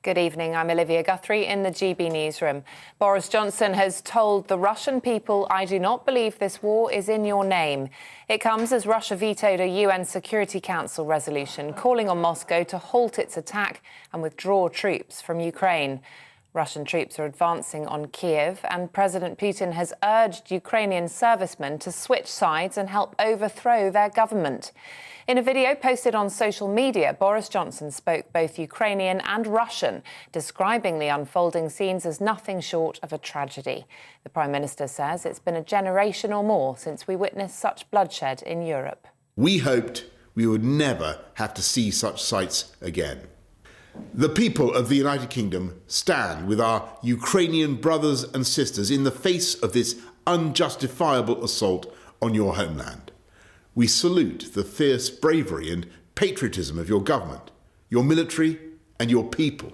Good evening, I'm Olivia Guthrie in the GB newsroom. Boris Johnson has told the Russian people, "I do not believe this war is in your name." It comes as Russia vetoed a UN Security Council resolution calling on Moscow to halt its attack and withdraw troops from Ukraine. Russian troops are advancing on Kiev, and President Putin has urged Ukrainian servicemen to switch sides and help overthrow their government. In a video posted on social media, Boris Johnson spoke both Ukrainian and Russian, describing the unfolding scenes as nothing short of a tragedy. The Prime Minister says it's been a generation or more since we witnessed such bloodshed in Europe. We hoped we would never have to see such sights again. The people of the United Kingdom stand with our Ukrainian brothers and sisters in the face of this unjustifiable assault on your homeland. We salute the fierce bravery and patriotism of your government, your military and your people.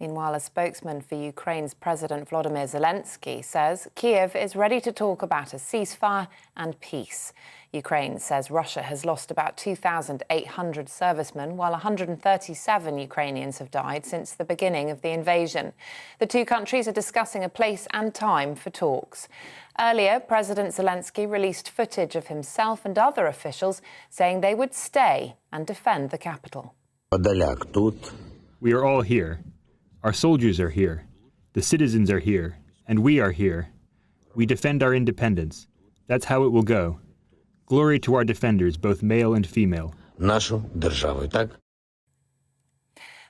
Meanwhile, a spokesman for Ukraine's President Volodymyr Zelensky says Kiev is ready to talk about a ceasefire and peace. Ukraine says Russia has lost about 2,800 servicemen, while 137 Ukrainians have died since the beginning of the invasion. The two countries are discussing a place and time for talks. Earlier, President Zelensky released footage of himself and other officials saying they would stay and defend the capital. We are all here. Our soldiers are here. The citizens are here. And we are here. We defend our independence. That's how it will go. Glory to our defenders, both male and female.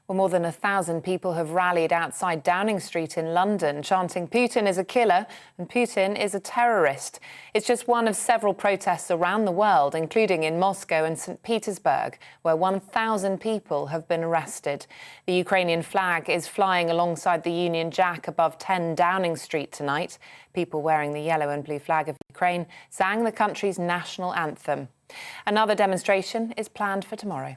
Well, more than 1,000 people have rallied outside Downing Street in London, chanting Putin is a killer and Putin is a terrorist. It's just one of several protests around the world, including in Moscow and St. Petersburg, where 1,000 people have been arrested. The Ukrainian flag is flying alongside the Union Jack above 10 Downing Street tonight. People wearing the yellow and blue flag of Ukraine sang the country's national anthem. Another demonstration is planned for tomorrow.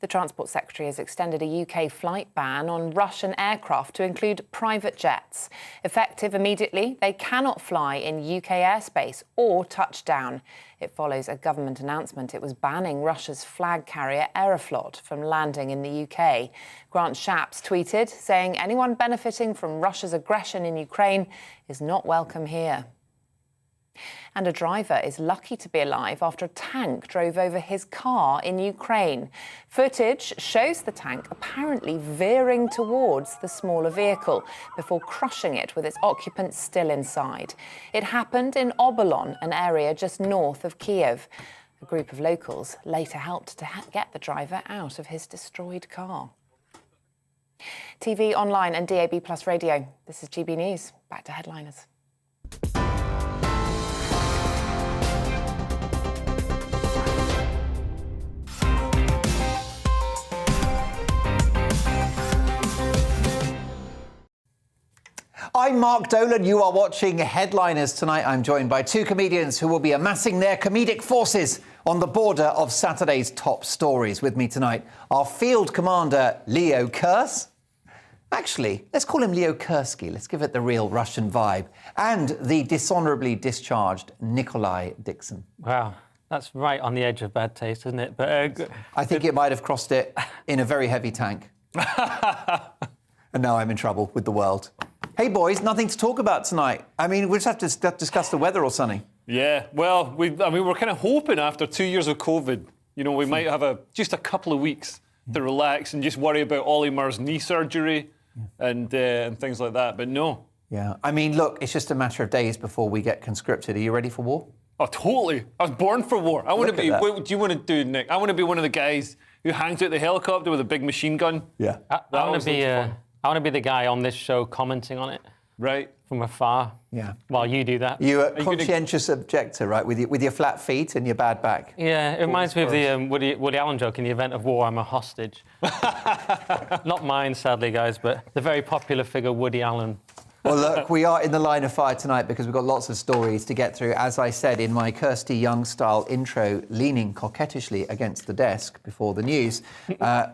The Transport Secretary has extended a UK flight ban on Russian aircraft to include private jets. Effective immediately, they cannot fly in UK airspace or touch down. It follows a government announcement it was banning Russia's flag carrier Aeroflot from landing in the UK. Grant Shapps tweeted, saying anyone benefiting from Russia's aggression in Ukraine is not welcome here. And a driver is lucky to be alive after a tank drove over his car in Ukraine. Footage shows the tank apparently veering towards the smaller vehicle before crushing it with its occupants still inside. It happened in Obolon, an area just north of Kiev. A group of locals later helped to get the driver out of his destroyed car. TV, online and DAB+ radio. This is GB News. Back to headliners. I'm Mark Dolan. You are watching Headliners. Tonight I'm joined by two comedians who will be amassing their comedic forces on the border of Saturday's top stories. With me tonight, our field commander, Leo Kurs. Actually, let's call him Leo Kursky. Let's give it the real Russian vibe. And the dishonourably discharged Nikolai Dixon. Wow, that's right on the edge of bad taste, isn't it? But I think it might have crossed it in a very heavy tank. And now I'm in trouble with the world. Hey, boys, nothing to talk about tonight. I mean, we'll just have to discuss the weather or something. Yeah, well, we're kind of hoping after 2 years of COVID, we might have just a couple of weeks to relax and just worry about Ollie Murr's knee surgery and things like that, but no. Yeah, I mean, look, it's just a matter of days before we get conscripted. Are you ready for war? Oh, totally. I was born for war. I want to be, what do you want to do, Nick? I want to be one of the guys who hangs out the helicopter with a big machine gun. Yeah. I want to be the guy on this show commenting on it. Right. From afar. Yeah. While you do that. You're a conscientious objector, right? With your flat feet and your bad back. Yeah, it reminds me of the Woody Allen joke, in the event of war, I'm a hostage. Not mine, sadly, guys, but the very popular figure Woody Allen. Well, look, we are in the line of fire tonight because we've got lots of stories to get through. As I said in my Kirsty Young-style intro, leaning coquettishly against the desk before the news,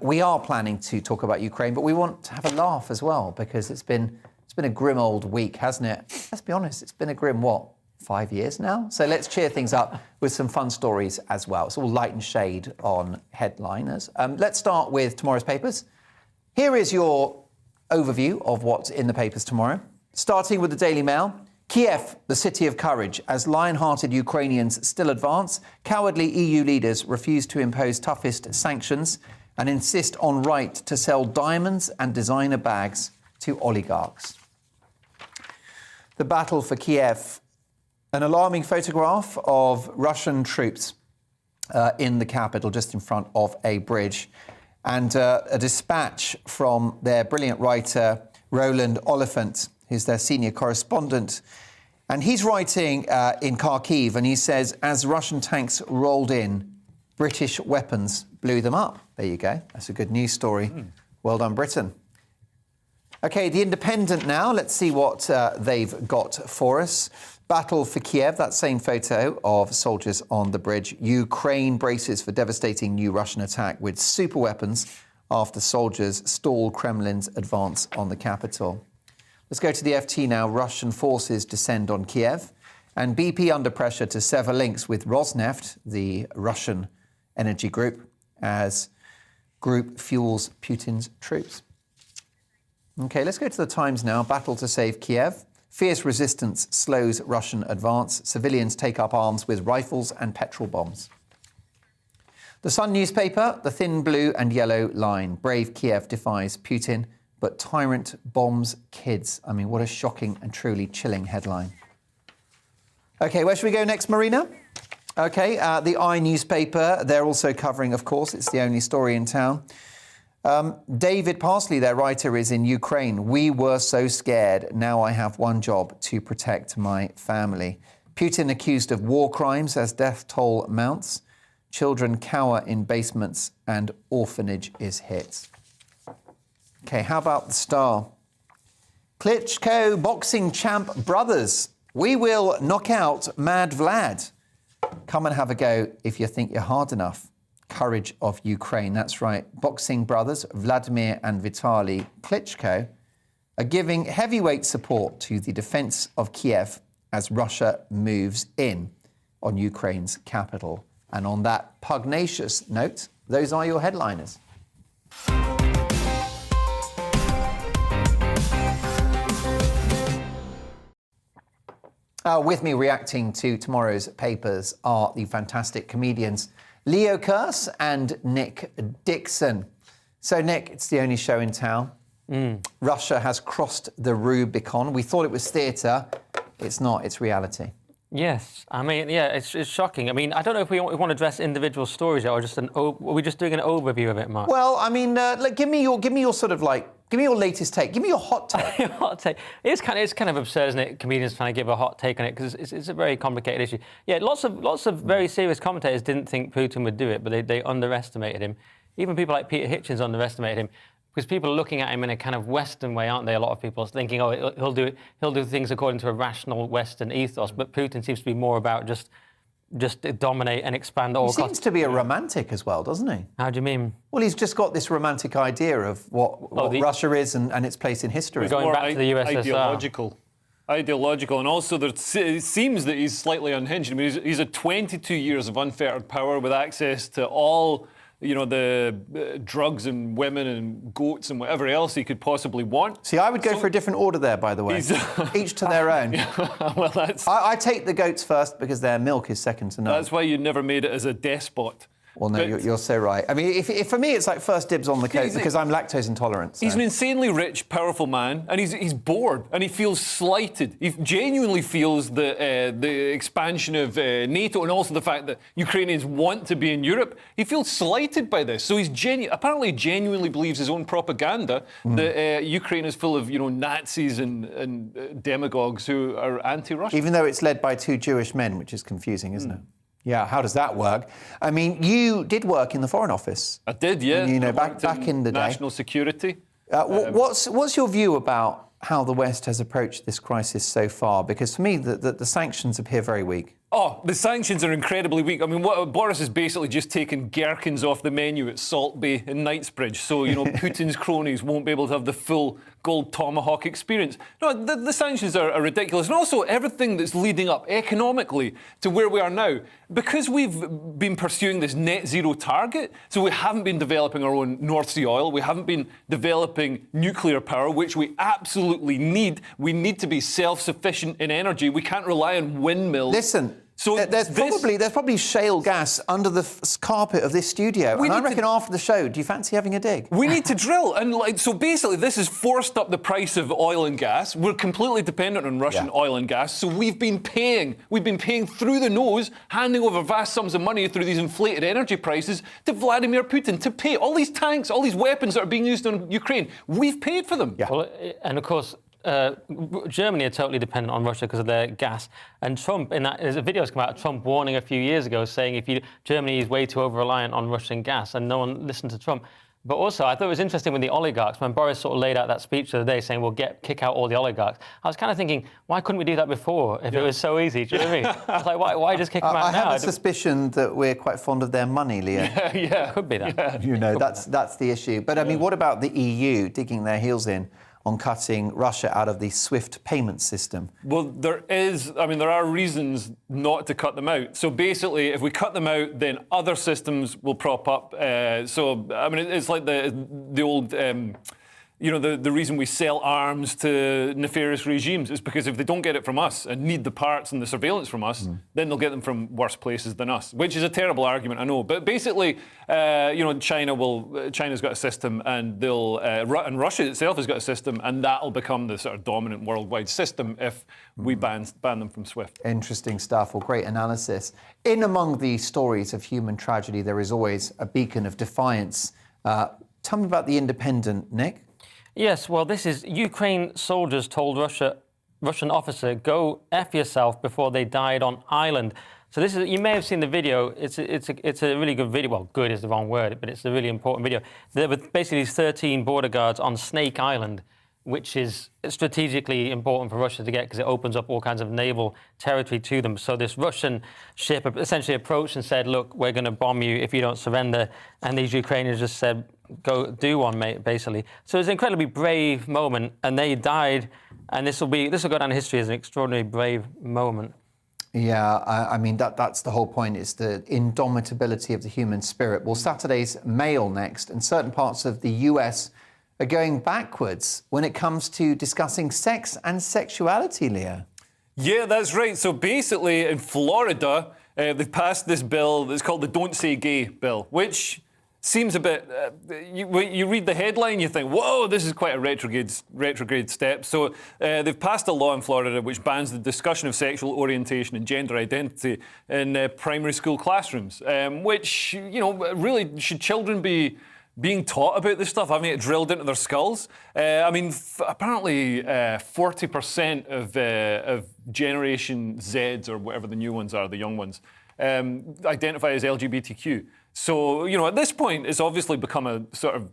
we are planning to talk about Ukraine, but we want to have a laugh as well because it's been a grim old week, hasn't it? Let's be honest, it's been a grim, 4 5 years now. So let's cheer things up with some fun stories as well. It's all light and shade on headliners. Let's start with tomorrow's papers. Here is your overview of what's in the papers tomorrow. Starting with the Daily Mail. Kiev, the city of courage, as lion-hearted Ukrainians still advance, cowardly EU leaders refuse to impose toughest sanctions and insist on right to sell diamonds and designer bags to oligarchs. The battle for Kiev. An alarming photograph of Russian troops in the capital, just in front of a bridge, and a dispatch from their brilliant writer, Roland Oliphant, who's their senior correspondent. And he's writing in Kharkiv, and he says, as Russian tanks rolled in, British weapons blew them up. There you go. That's a good news story. Well done, Britain. OK, The Independent now. Let's see what they've got for us. Battle for Kiev, that same photo of soldiers on the bridge. Ukraine braces for devastating new Russian attack with super weapons after soldiers stall Kremlin's advance on the capital. Let's go to the FT now. Russian forces descend on Kiev, and BP under pressure to sever links with Rosneft, the Russian energy group, as group fuels Putin's troops. OK, let's go to the Times now. Battle to save Kiev. Fierce resistance slows Russian advance. Civilians take up arms with rifles and petrol bombs. The Sun newspaper, the thin blue and yellow line. Brave Kiev defies Putin, but tyrant bombs kids. I mean, what a shocking and truly chilling headline. OK, where should we go next, Marina? OK, the I newspaper, they're also covering, of course, it's the only story in town. David Parsley, their writer, is in Ukraine. We were so scared. Now I have one job, to protect my family. Putin accused of war crimes as death toll mounts. Children cower in basements and orphanage is hit. OK, how about the Star? Klitschko boxing champ brothers. We will knock out Mad Vlad. Come and have a go if you think you're hard enough. Courage of Ukraine. That's right. Boxing brothers Vladimir and Vitaly Klitschko are giving heavyweight support to the defence of Kiev as Russia moves in on Ukraine's capital. And on that pugnacious note, those are your headliners. With me reacting to tomorrow's papers are the fantastic comedians Leo Kearse and Nick Dixon. So, Nick, it's the only show in town. Russia has crossed the Rubicon. We thought it was theatre. It's not. It's reality. Yes. I mean, yeah, it's shocking. I mean, I don't know if we want to address individual stories or just are we just doing an overview of it, Mark? Well, I mean, give me your sort of like, give me your latest take. Give me your hot take. Hot take. It's kind of absurd, isn't it? Comedians trying to give a hot take on it because it's a very complicated issue. Yeah, lots of very serious commentators didn't think Putin would do it, but they underestimated him. Even people like Peter Hitchens underestimated him. Because people are looking at him in a kind of Western way, aren't they? A lot of people thinking, oh, he'll do things according to a rational Western ethos. But Putin seems to be more about just dominate and expand at all costs. He seems to be a romantic as well, doesn't he? How do you mean? Well, he's just got this romantic idea of what Russia is and its place in history. Going back to the USSR. Ideological, and also it seems that he's slightly unhinged. I mean, he's had 22 years of unfettered power with access to all, the drugs and women and goats and whatever else he could possibly want. See, I would go for a different order there, by the way. Each to their own. Well, that's... I take the goats first because their milk is second to none. That's why you never made it as a despot. Well, no, you're so right. I mean, if for me, it's like first dibs on the cake because I'm lactose intolerant. So. He's an insanely rich, powerful man, and he's bored, and he feels slighted. He genuinely feels the expansion of NATO and also the fact that Ukrainians want to be in Europe. He feels slighted by this. So he's apparently genuinely believes his own propaganda that Ukraine is full of, Nazis and demagogues who are anti-Russian. Even though it's led by two Jewish men, which is confusing, isn't it? Yeah, how does that work? I mean, you did work in the Foreign Office. I did, yeah. And, back in the day. National security. What's your view about how the West has approached this crisis so far? Because for me, the sanctions appear very weak. Oh, the sanctions are incredibly weak. I mean, what Boris has basically just taken gherkins off the menu at Salt Bay in Knightsbridge. So, Putin's cronies won't be able to have the full gold tomahawk experience. No, the sanctions are ridiculous. And also everything that's leading up economically to where we are now. Because we've been pursuing this net zero target, so we haven't been developing our own North Sea oil, we haven't been developing nuclear power, which we absolutely need. We need to be self-sufficient in energy. We can't rely on windmills. Listen. So there's probably shale gas under the carpet of this studio. And I reckon after the show, do you fancy having a dig? We need to drill. And so basically this has forced up the price of oil and gas. We're completely dependent on Russian oil and gas. So we've been paying through the nose, handing over vast sums of money through these inflated energy prices to Vladimir Putin to pay all these tanks, all these weapons that are being used on Ukraine. We've paid for them. Yeah. Well, and of course, Germany are totally dependent on Russia because of their gas. And Trump, there's a video that's come out of Trump warning a few years ago saying Germany is way too over-reliant on Russian gas, and no one listened to Trump. But also, I thought it was interesting with the oligarchs, when Boris sort of laid out that speech the other day saying, we'll kick out all the oligarchs. I was kind of thinking, why couldn't we do that before if it was so easy? Do you know what I mean? I was like, why just kick them out now? I have a suspicion that we're quite fond of their money, Leah. Yeah. Could be that. Yeah. That's the issue. But I mean, what about the EU digging their heels in on cutting Russia out of the SWIFT payment system? Well, there are reasons not to cut them out. So basically, if we cut them out, then other systems will prop up. It's like the old... the reason we sell arms to nefarious regimes is because if they don't get it from us and need the parts and the surveillance from us, then they'll get them from worse places than us, which is a terrible argument, I know. But basically, China's got a system, and and Russia itself has got a system, and that'll become the sort of dominant worldwide system if we ban them from SWIFT. Interesting stuff. Well, great analysis. In among the stories of human tragedy, there is always a beacon of defiance. Tell me about The Independent, Nick. Yes, well, this is Ukraine soldiers told Russian officer, go F yourself before they died on island. So this is, you may have seen the video. It's a really good video. Well, good is the wrong word, but it's a really important video. There were basically these 13 border guards on Snake Island, which is strategically important for Russia to get because it opens up all kinds of naval territory to them. So this Russian ship essentially approached and said, look, we're going to bomb you if you don't surrender. And these Ukrainians just said, go do one, mate, basically. So it was an incredibly brave moment, and they died. And this will go down in history as an extraordinarily brave moment. Yeah, I mean, that's the whole point. It's the indomitability of the human spirit. Well, Saturday's Mail next, and certain parts of the US are going backwards when it comes to discussing sex and sexuality, Leah. Yeah, that's right. So basically, in Florida, they've passed this bill that's called the Don't Say Gay bill, which seems a bit... you read the headline, you think, whoa, this is quite a retrograde step. So they've passed a law in Florida which bans the discussion of sexual orientation and gender identity in primary school classrooms, which, really, should children be being taught about this stuff, having it drilled into their skulls? Apparently 40% of Generation Zs, or whatever the new ones are, the young ones, identify as LGBTQ. So, at this point, it's obviously become a sort of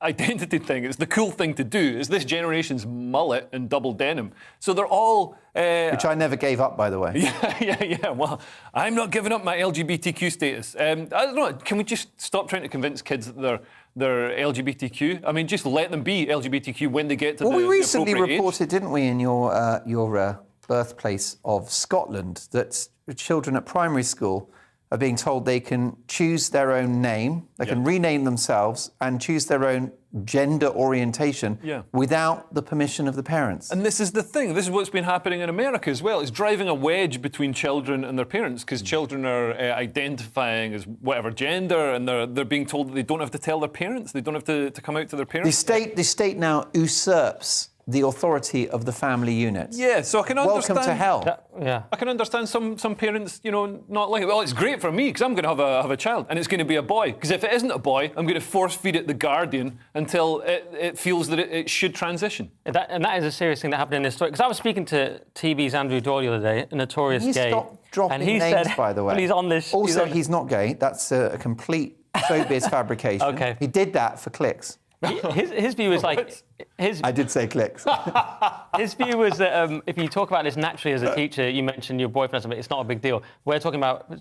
identity thing. It's the cool thing to do. It's this generation's mullet and double denim. So they're all... which I never gave up, by the way. Yeah. Well, I'm not giving up my LGBTQ status. I don't know. Can we just stop trying to convince kids that they're LGBTQ? I mean, just let them be LGBTQ when they get to we recently appropriate reported, age. Didn't we, in your birthplace of Scotland, that children at primary school are being told they can choose their own name, they can rename themselves and choose their own gender orientation without the permission of the parents. And this is the thing. This is what's been happening in America as well. It's driving a wedge between children and their parents, because children are identifying as whatever gender, and they're being told that they don't have to tell their parents. They don't have to come out to their parents. The state now usurps the authority of the family unit. Yeah, so I can understand... Welcome to hell. I can understand some parents, not like it. Well, it's great for me because I'm going to have a child, and it's going to be a boy. Because if it isn't a boy, I'm going to force feed it The Guardian until it feels that it should transition. That is a serious thing that happened in this story. Because I was speaking to TV's Andrew Doyle the other day, a notorious gay. Stop dropping and he names, said, by the way. Well, he's on this. Also, he's not gay. That's a complete showbiz fabrication. Okay. He did that for clicks. His view is like I did say clicks. his view was that if you talk about this naturally as a teacher, you mentioned your boyfriend or something, it's not a big deal. We're talking about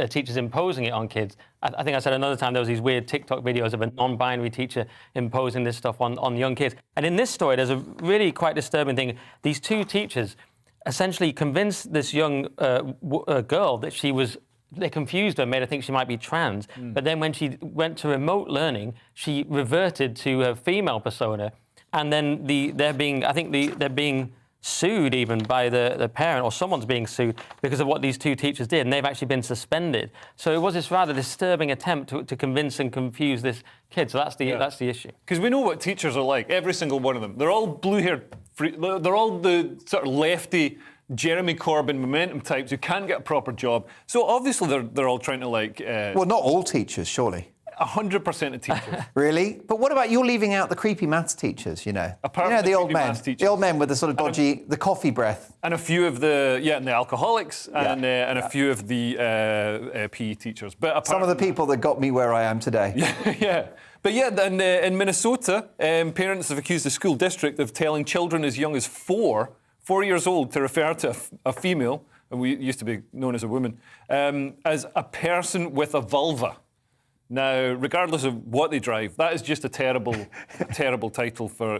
teachers imposing it on kids. I think I said another time there was these weird TikTok videos of a non-binary teacher imposing this stuff on young kids. And in this story, there's a really quite disturbing thing. These two teachers essentially convinced this young girl that they confused her, made her think she might be trans. But then when she went to remote learning, she reverted to her female persona. And then they're being sued even by the parent, or someone's being sued because of what these two teachers did, and they've actually been suspended. So it was this rather disturbing attempt to convince and confuse this kid. So that's the issue. Because we know what teachers are like, every single one of them. They're all blue-haired, they're all the sort of lefty Jeremy Corbyn momentum types who can't get a proper job. So obviously they're all trying to Well, not all teachers, surely. 100% of teachers. Really? But what about you're leaving out the creepy maths teachers, Apart from the old men. teachers. The old men with the sort of dodgy, the coffee breath. And a few of the alcoholics and a few of the PE teachers. But some of the people that got me where I am today. Yeah. But in Minnesota, parents have accused the school district of telling children as young as 4 years old to refer to a female, and we used to be known as a woman, as a person with a vulva. Now, regardless of what they drive, that is just a terrible title for,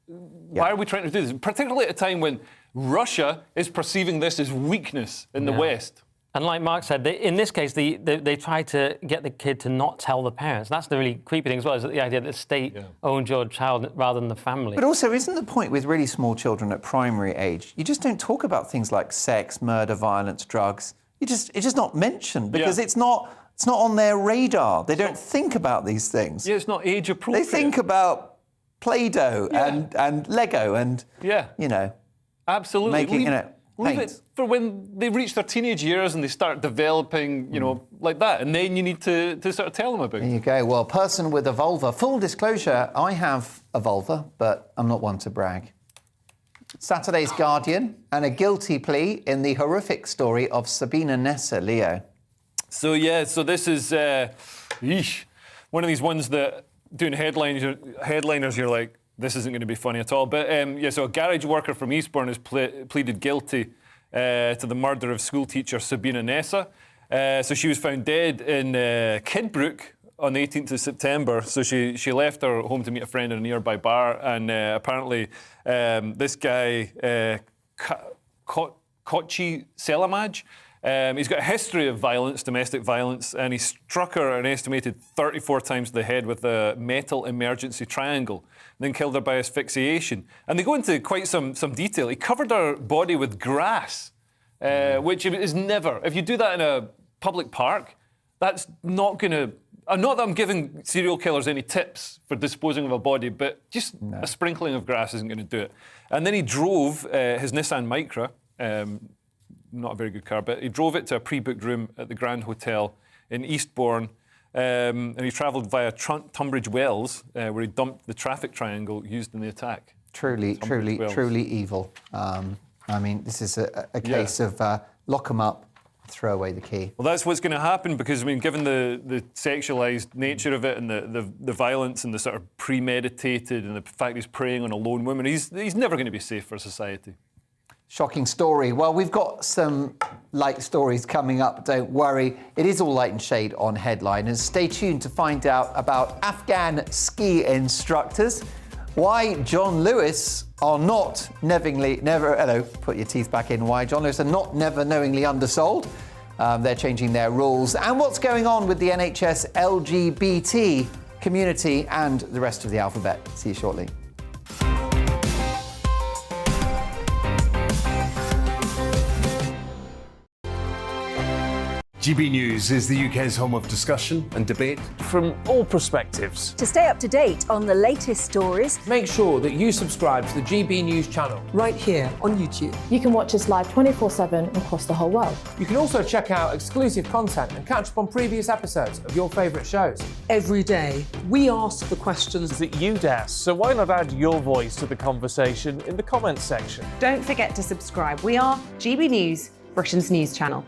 why are we trying to do this? Particularly at a time when Russia is perceiving this as weakness in the West. And like Mark said, in this case, they try to get the kid to not tell the parents. That's the really creepy thing as well, is the idea that the state owns your child rather than the family. But also, isn't the point with really small children at primary age, you just don't talk about things like sex, murder, violence, drugs. It's just not mentioned because it's not on their radar. They don't think about these things. Yeah, it's not age appropriate. They think about Play-Doh and Lego and, absolutely. Leave paint. it for when they reach their teenage years and they start developing, like that. And then you need to sort of tell them about it. There you go. Well, person with a vulva. Full disclosure, I have a vulva, but I'm not one to brag. Saturday's Guardian and a guilty plea in the horrific story of Sabina Nessa, Leo. So this is one of these ones that doing headliners, you're like, this isn't going to be funny at all. But so a garage worker from Eastbourne has pleaded guilty to the murder of schoolteacher Sabina Nessa. So she was found dead in Kidbrooke on the 18th of September. So she left her home to meet a friend in a nearby bar, and apparently this guy, Kochi Selamaj, he's got a history of violence, domestic violence, and he struck her an estimated 34 times to the head with a metal emergency triangle, and then killed her by asphyxiation. And they go into quite some detail. He covered her body with grass, which is never, if you do that in a public park, that's not going to, not that I'm giving serial killers any tips for disposing of a body, but just a sprinkling of grass isn't going to do it. And then he drove his Nissan Micra, not a very good car, but he drove it to a pre-booked room at the Grand Hotel in Eastbourne, and he travelled via Tunbridge Wells, where he dumped the traffic triangle used in the attack. Truly evil. This is a case of lock 'em up, throw away the key. Well, that's what's going to happen because, given the sexualised nature of it and the violence and the sort of premeditated and the fact he's preying on a lone woman, he's never going to be safe for society. Shocking story. Well, we've got some light stories coming up, don't worry. It is all light and shade on Headliners. Stay tuned to find out about Afghan ski instructors, why John Lewis are not put your teeth back in, why John Lewis are not never knowingly undersold. They're changing their rules. And what's going on with the NHS LGBT community and the rest of the alphabet. See you shortly. GB News is the UK's home of discussion and debate from all perspectives. To stay up to date on the latest stories, make sure that you subscribe to the GB News channel right here on YouTube. You can watch us live 24/7 across the whole world. You can also check out exclusive content and catch up on previous episodes of your favourite shows. Every day, we ask the questions that you'd ask, so why not add your voice to the conversation in the comments section? Don't forget to subscribe. We are GB News, Britain's news channel.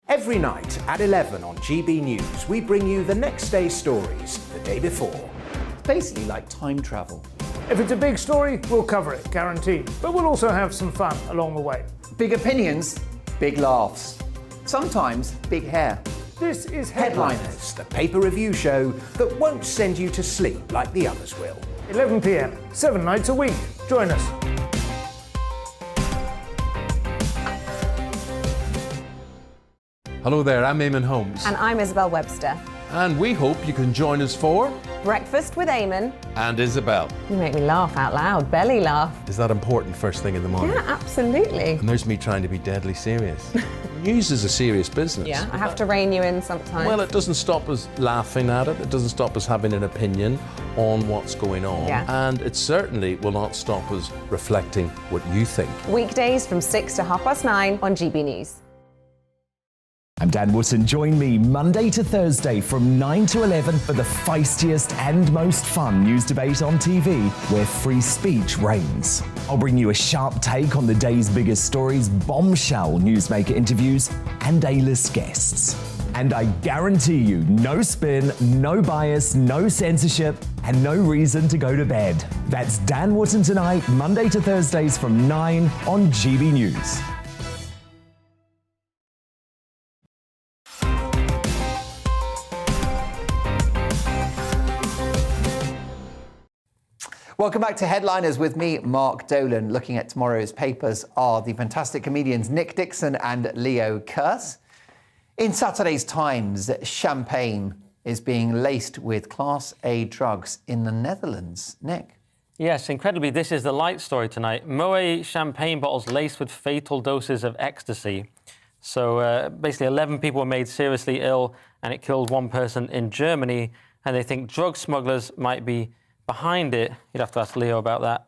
Every night at 11 on GB News, we bring you the next day's stories the day before. basically like time travel. If it's a big story, we'll cover it, guaranteed. But we'll also have some fun along the way. Big opinions, big laughs. Sometimes big hair. This is Headliners, the paper review show that won't send you to sleep like the others will. 11 p.m, 7 nights a week. Join us. Hello there, I'm Eamon Holmes. And I'm Isabel Webster. And we hope you can join us for Breakfast with Eamon. And Isabel. You make me laugh out loud, belly laugh. Is that important first thing in the morning? Yeah, absolutely. And there's me trying to be deadly serious. News is a serious business. Yeah, I have to rein you in sometimes. Well, it doesn't stop us laughing at it. It doesn't stop us having an opinion on what's going on. Yeah. And it certainly will not stop us reflecting what you think. Weekdays from 6 to 9:30 on GB News. I'm Dan Wootton. Join me Monday to Thursday from 9 to 11 for the feistiest and most fun news debate on TV, where free speech reigns. I'll bring you a sharp take on the day's biggest stories, bombshell newsmaker interviews, and A-list guests. And I guarantee you, no spin, no bias, no censorship, and no reason to go to bed. That's Dan Wootton Tonight, Monday to Thursdays from 9 on GB News. Welcome back to Headliners with me, Mark Dolan. Looking at tomorrow's papers are the fantastic comedians Nick Dixon and Leo Kearse. In Saturday's Times, champagne is being laced with Class A drugs in the Netherlands. Nick? Yes, incredibly, this is the light story tonight. Moët champagne bottles laced with fatal doses of ecstasy. So basically 11 people were made seriously ill and it killed one person in Germany, and they think drug smugglers might be behind it. You'd have to ask Leo about that.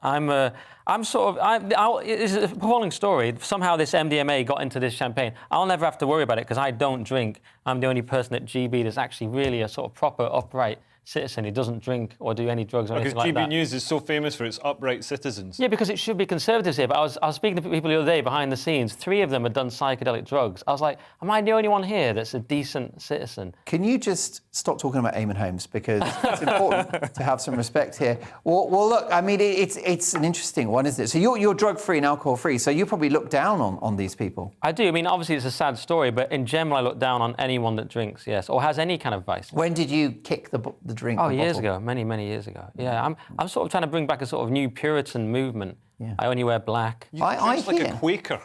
It's a appalling story. Somehow this MDMA got into this champagne. I'll never have to worry about it because I don't drink. I'm the only person at GB that's actually really a sort of proper, upright citizen. He doesn't drink or do any drugs or anything like that. Because GB News is so famous for its upright citizens. Yeah, because it should be conservatives here. But I was speaking to people the other day behind the scenes. 3 of them had done psychedelic drugs. I was like, am I the only one here that's a decent citizen? Can you just stop talking about Eamon Holmes, because it's important to have some respect here. Well, look, I mean, it's an interesting one, isn't it? So you're drug-free and alcohol-free, so you probably look down on these people. I do. I mean, obviously it's a sad story, but in general I look down on anyone that drinks, yes, or has any kind of vice. When did you kick the drink? Oh, years ago, many years ago. Yeah, I'm sort of trying to bring back a sort of new Puritan movement. Yeah. I only wear black. I like a Quaker.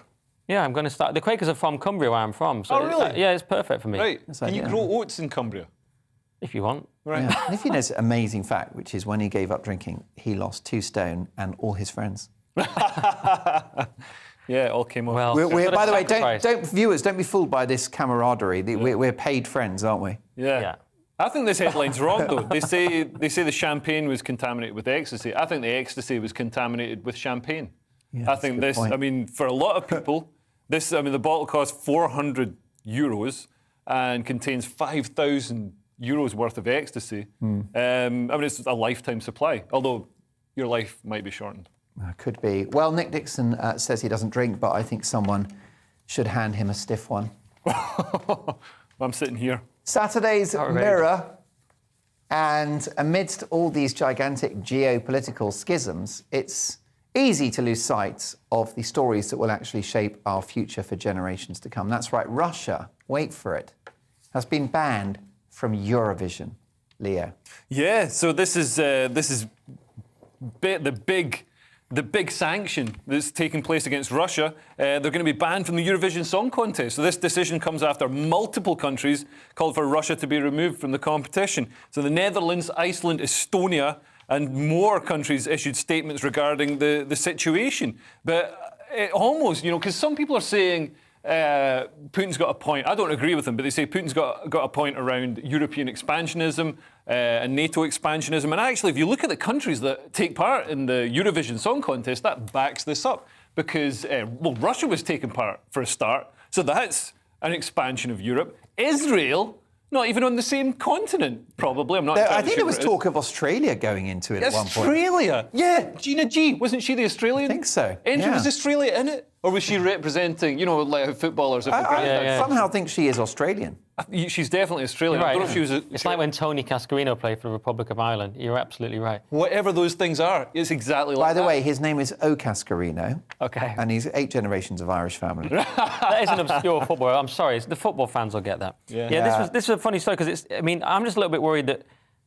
Yeah, I'm going to start. The Quakers are from Cumbria, where I'm from. So really? Yeah, it's perfect for me. Right. Can you grow oats in Cumbria? If you want. Right. Yeah. And if you know this amazing fact, which is when he gave up drinking, he lost 2 stone and all his friends. Yeah, it all came off. Well, by the way, viewers, don't be fooled by this camaraderie. We're paid friends, aren't we? Yeah. I think this headline's wrong, though. They say the champagne was contaminated with ecstasy. I think the ecstasy was contaminated with champagne. Yeah, I think this, point. I mean, for a lot of people, the bottle costs €400 and contains 5,000 euros worth of ecstasy. It's a lifetime supply, although your life might be shortened. Could be. Well, Nick Dixon says he doesn't drink, but I think someone should hand him a stiff one. I'm sitting here. Saturday's Mirror, and amidst all these gigantic geopolitical schisms, it's easy to lose sight of the stories that will actually shape our future for generations to come. That's right, Russia, wait for it, has been banned from Eurovision. Leo. Yeah, so this is the big sanction that's taking place against Russia. They're going to be banned from the Eurovision Song Contest. So this decision comes after multiple countries called for Russia to be removed from the competition. So the Netherlands, Iceland, Estonia, and more countries issued statements regarding the situation. But it almost, because some people are saying Putin's got a point. I don't agree with them, but they say Putin's got a point around European expansionism and NATO expansionism. And actually, if you look at the countries that take part in the Eurovision Song Contest, that backs this up. Because, Russia was taking part for a start, so that's an expansion of Europe. Israel, not even on the same continent, probably. I think there was talk of Australia going into it at one point. Australia? Yeah, Gina G. Wasn't she the Australian? I think so. Was Australia in it? Or was she representing, like how footballers are for I somehow think she is Australian. She's definitely Australian. Right. I don't know if she was... It's like when Tony Cascarino played for the Republic of Ireland. You're absolutely right. Whatever those things are, it's exactly like that. By the way, his name is O Cascarino. Okay. And he's 8 generations of Irish family. That is an obscure footballer. I'm sorry. The football fans will get that. Yeah. This was a funny story because I'm just a little bit worried that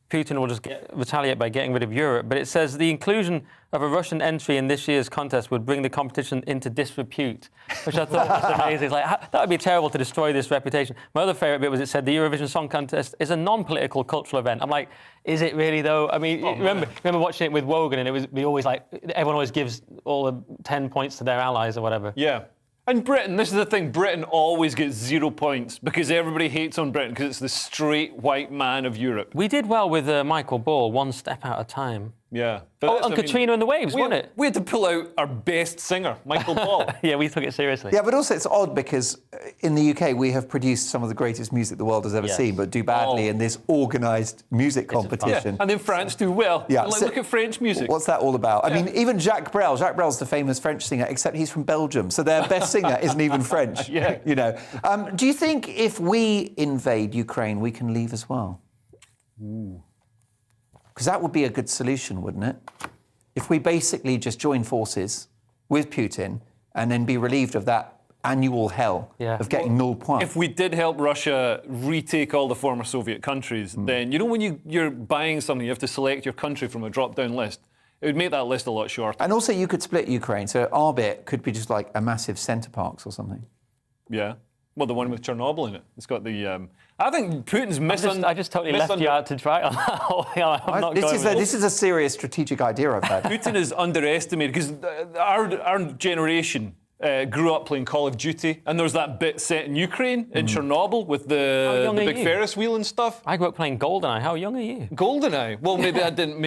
Putin will just retaliate by getting rid of Europe. But it says the inclusion of a Russian entry in this year's contest would bring the competition into disrepute, which I thought was amazing. It's like, that would be terrible to destroy this reputation. My other favourite bit was it said the Eurovision Song Contest is a non-political cultural event. I'm like, is it really though? I mean, remember watching it with Wogan, and everyone always gives all the 10 points to their allies or whatever. Yeah. And Britain, this is the thing, Britain always gets 0 points because everybody hates on Britain because it's the straight white man of Europe. We did well with Michael Ball, one step at a time. Yeah. And Katrina and the Waves, wasn't it? We had to pull out our best singer, Michael Ball. Yeah, we took it seriously. Yeah, but also it's odd because in the UK we have produced some of the greatest music the world has ever seen, but do badly in this organised music competition. And then France do well. Yeah, Look at French music. What's that all about? I mean, even Jacques Brel. Jacques Brel's the famous French singer, except he's from Belgium, so their best singer isn't even French. Do you think if we invade Ukraine, we can leave as well? Because that would be a good solution, wouldn't it? If we basically just join forces with Putin and then be relieved of that annual hell of getting 0 points. If we did help Russia retake all the former Soviet countries, then, when you're buying something, you have to select your country from a drop-down list. It would make that list a lot shorter. And also you could split Ukraine, so our bit could be just like a massive Centre Parks or something. Yeah. Well, the one with Chernobyl in it. It's got the... I think Putin's I just totally left you out to try on that whole thing. This is a serious strategic idea I've had. Putin is underestimated because our generation grew up playing Call of Duty, and there's that bit set in Ukraine, in Chernobyl, with the big Ferris wheel and stuff. I grew up playing GoldenEye. How young are you? GoldenEye? Well, maybe I didn't...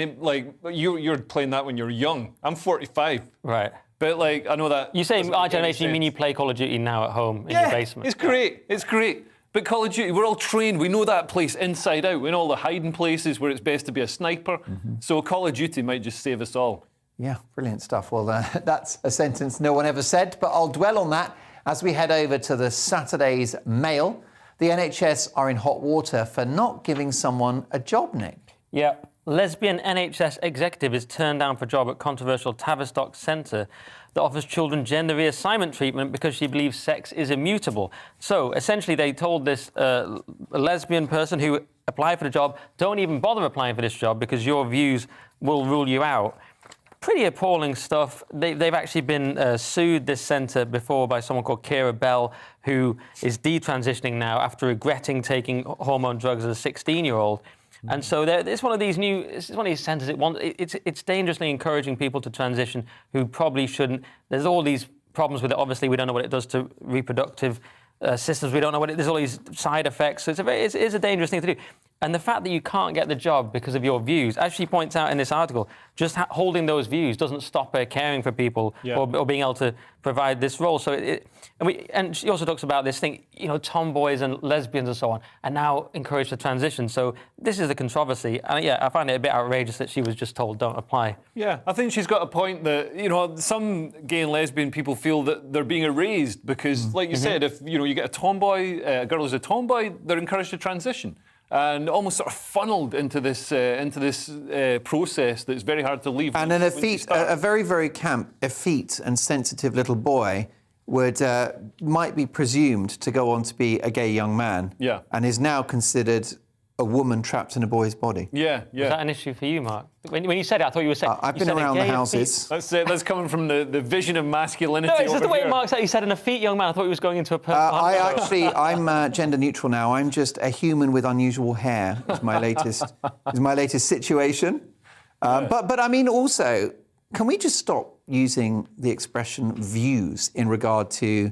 You're playing that when you're young. I'm 45. Right. But, I know that... You say our generation, you mean you play Call of Duty now at home in your basement? It's great. It's great. But Call of Duty, we're all trained. We know that place inside out. We know all the hiding places where it's best to be a sniper. So Call of Duty might just save us all. Yeah, brilliant stuff. Well, that's a sentence no one ever said, but I'll dwell on that as we head over to the Saturday's Mail. The NHS are in hot water for not giving someone a job, Nick. Yeah. Lesbian NHS executive is turned down for a job at controversial Tavistock Centre that offers children gender reassignment treatment because she believes sex is immutable. So, essentially, they told this lesbian person who applied for the job, don't even bother applying for this job because your views will rule you out. Pretty appalling stuff. They've actually been sued, this centre, before by someone called Kira Bell, who is detransitioning now after regretting taking hormone drugs as a 16-year-old. And so it's one of these centres. It's dangerously encouraging people to transition who probably shouldn't. There's all these problems with it. Obviously, we don't know what it does to reproductive systems. We don't know there's all these side effects. So it is a dangerous thing to do. And the fact that you can't get the job because of your views, as she points out in this article, just holding those views doesn't stop her caring for people or being able to provide this role. So and she also talks about this thing, tomboys and lesbians and so on are now encouraged to transition. So this is the controversy. And I find it a bit outrageous that she was just told don't apply. Yeah, I think she's got a point that, some gay and lesbian people feel that they're being erased because, like you said, if, you get a tomboy, a girl who's a tomboy, they're encouraged to transition. And almost sort of funneled into this process that's very hard to leave. And an a very, very effete and sensitive little boy might be presumed to go on to be a gay young man. Yeah. And is now considered a woman trapped in a boy's body. Yeah. Is that an issue for you, Mark? When you said it, I thought you were saying... I've been around the houses. That's coming from the vision of masculinity. No, it's just the way Mark said. He said an effete young man. I thought he was going into a... I'm gender neutral now. I'm just a human with unusual hair. Is my latest situation. But I mean, also, can we just stop using the expression views in regard to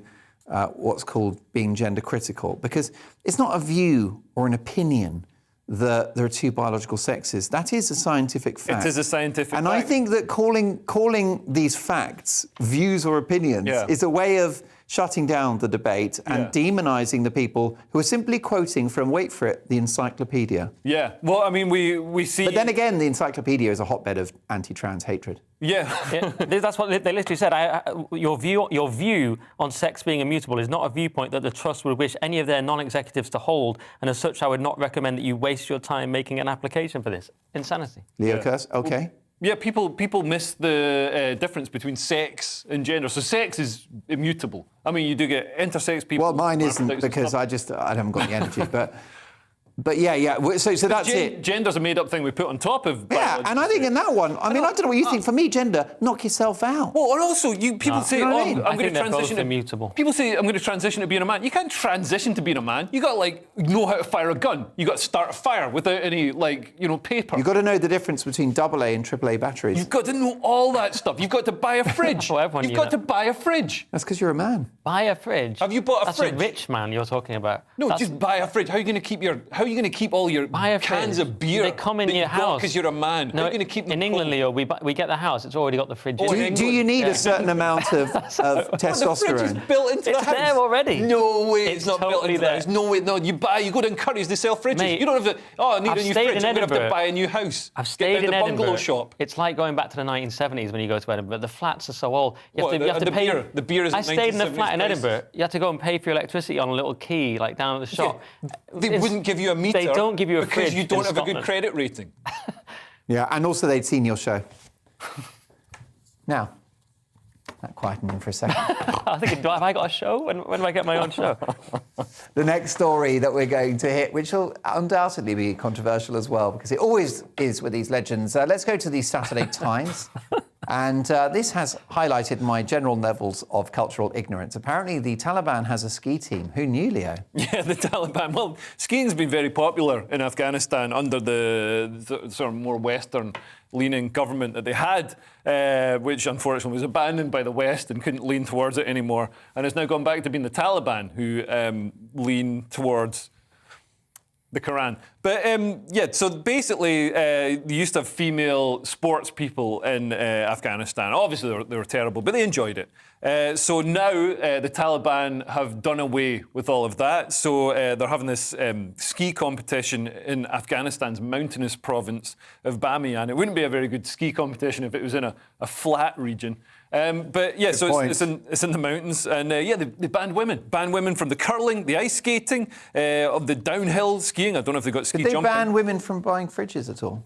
what's called being gender critical? Because it's not a view or an opinion that there are two biological sexes. That is a scientific fact. It is a scientific fact. And I think that calling these facts views or opinions is a way of shutting down the debate and demonising the people who are simply quoting from, wait for it, the encyclopedia. Yeah, well, I mean, we see... But then again, the encyclopedia is a hotbed of anti-trans hatred. Yeah. That's what they literally said. Your view on sex being immutable is not a viewpoint that the Trust would wish any of their non-executives to hold, and as such, I would not recommend that you waste your time making an application for this. Insanity. Leo Kurz, OK. Yeah, people miss the difference between sex and gender. So sex is immutable. I mean, you do get intersex people. Well, mine isn't because I haven't got the energy. But yeah. So that's it. Gender's a made-up thing we put on top of. Yeah, and I think in that one, I don't know what you think. For me, gender, knock yourself out. Well, and also, people say, I'm going to transition to immutable. People say, I'm going to transition to being a man. You can't transition to being a man. You got to know how to fire a gun. You got to start a fire without any paper. You've got to know the difference between AA and AAA batteries. You've got to know all that stuff. You've got to buy a fridge. You've got to buy a fridge. That's because you're a man. Buy a fridge. Have you bought a fridge? That's a rich man you're talking about. No, just buy a fridge. How are you going to keep all your cans of beer? They come in your house because you're a man. No, how are you going to keep them in England, Leo, we get the house. It's already got the fridge. Do you need a certain amount of testosterone? The fridge is built into the house. It's there already. No way, it's not totally built into there. There's no way. No, you go down Curry's. They sell fridges. Mate, you don't have to. Oh, I need a new fridge. I'm going to have to buy a new house. I've stayed in the Edinburgh. bungalow shop. It's like going back to the 1970s when you go to Edinburgh. The flats are so old. You have to pay. The beer is. I stayed in a flat in prices. Edinburgh. You had to go and pay for your electricity on a little key, like down at the shop. They wouldn't give you a meter. They don't give you a fridge because you don't have Scotland. a good credit rating. Yeah, and also they'd seen your show. Now, that quietened them for a second. I think, have I got a show? When do I get my own show? The next story that we're going to hit, which will undoubtedly be controversial as well, because it always is with these legends. Let's go to the Saturday Times. And this has highlighted my general levels of cultural ignorance. Apparently, the Taliban has a ski team. Who knew, Leo? Yeah, the Taliban. Well, skiing's been very popular in Afghanistan under the sort of more Western-leaning government that they had, which unfortunately was abandoned by the West and couldn't lean towards it anymore, and has now gone back to being the Taliban, who lean towards the Quran. But so basically, they used to have female sports people in Afghanistan. Obviously, they were terrible, but they enjoyed it. So now the Taliban have done away with all of that. So they're having this ski competition in Afghanistan's mountainous province of Bamiyan. It wouldn't be a very good ski competition if it was in a flat region. But yeah, so it's in the mountains, and they banned women from the curling, the ice skating, of the downhill skiing. I don't know if they got ski jumping. Did they ban women from buying fridges at all?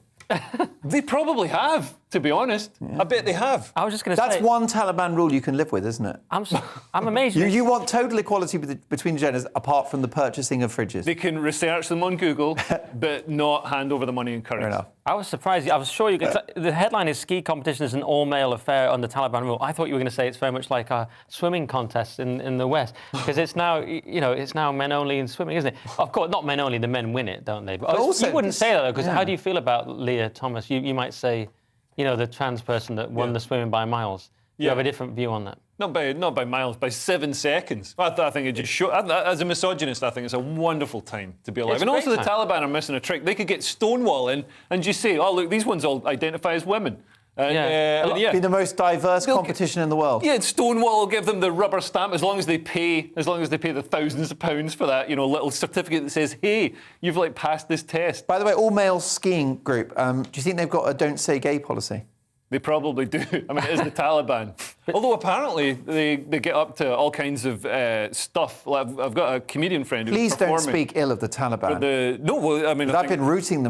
They probably have, to be honest. Yeah. I bet they have. I was just going to say... That's one Taliban rule you can live with, isn't it? I'm amazed. You want total equality between genders, apart from the purchasing of fridges. They can research them on Google, but not hand over the money in currency. Fair enough. I was surprised. I was sure you could... The headline is ski competition is an all-male affair under Taliban rule. I thought you were going to say it's very much like a swimming contest in the West, because it's now, it's now men only in swimming, isn't it? Of course, not men only. The men win it, don't they? But also, you wouldn't say that, though, because how do you feel about Leah Thomas? You might say, the trans person that won the swimming by miles. You have a different view on that. Not by miles, by 7 seconds. I think it just shows. As a misogynist, I think it's a wonderful time to be alive. And also the Taliban are missing a trick. They could get Stonewall in and just say, oh, look, these ones all identify as women. Be the most diverse competition in the world. Yeah, Stonewall will give them the rubber stamp as long as they pay the thousands of pounds for that, little certificate that says, hey, you've passed this test. By the way, all-male skiing group, do you think they've got a don't say gay policy? They probably do. I mean, it is the Taliban. Although apparently they get up to all kinds of stuff. I've got a comedian friend who's performing. Please don't speak ill of the Taliban. I've been rooting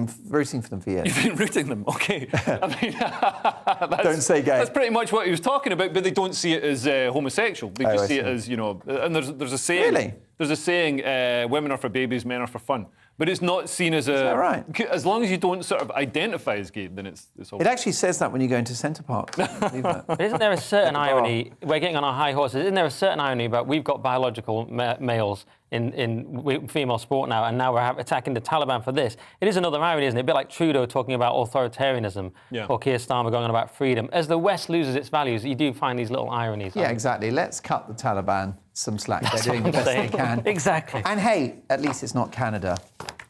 for them for years. You've been rooting them, okay. Don't say gay. That's pretty much what he was talking about, but they don't see it as homosexual. They just see it as, and there's a saying. Really? There's a saying, women are for babies, men are for fun. But it's not seen as Is that right? As long as you don't sort of identify as gay, then it's all... It actually says that when you go into Centre Park. But isn't there a certain irony? We're getting on our high horses. Isn't there a certain irony about we've got biological males in female sport now, and now we're attacking the Taliban for this? It is another irony, isn't it? A bit like Trudeau talking about authoritarianism, or Keir Starmer going on about freedom. As the West loses its values, you do find these little ironies. Yeah, exactly. Let's cut the Taliban some slack. They're doing the best they can. Exactly. And hey, at least it's not Canada.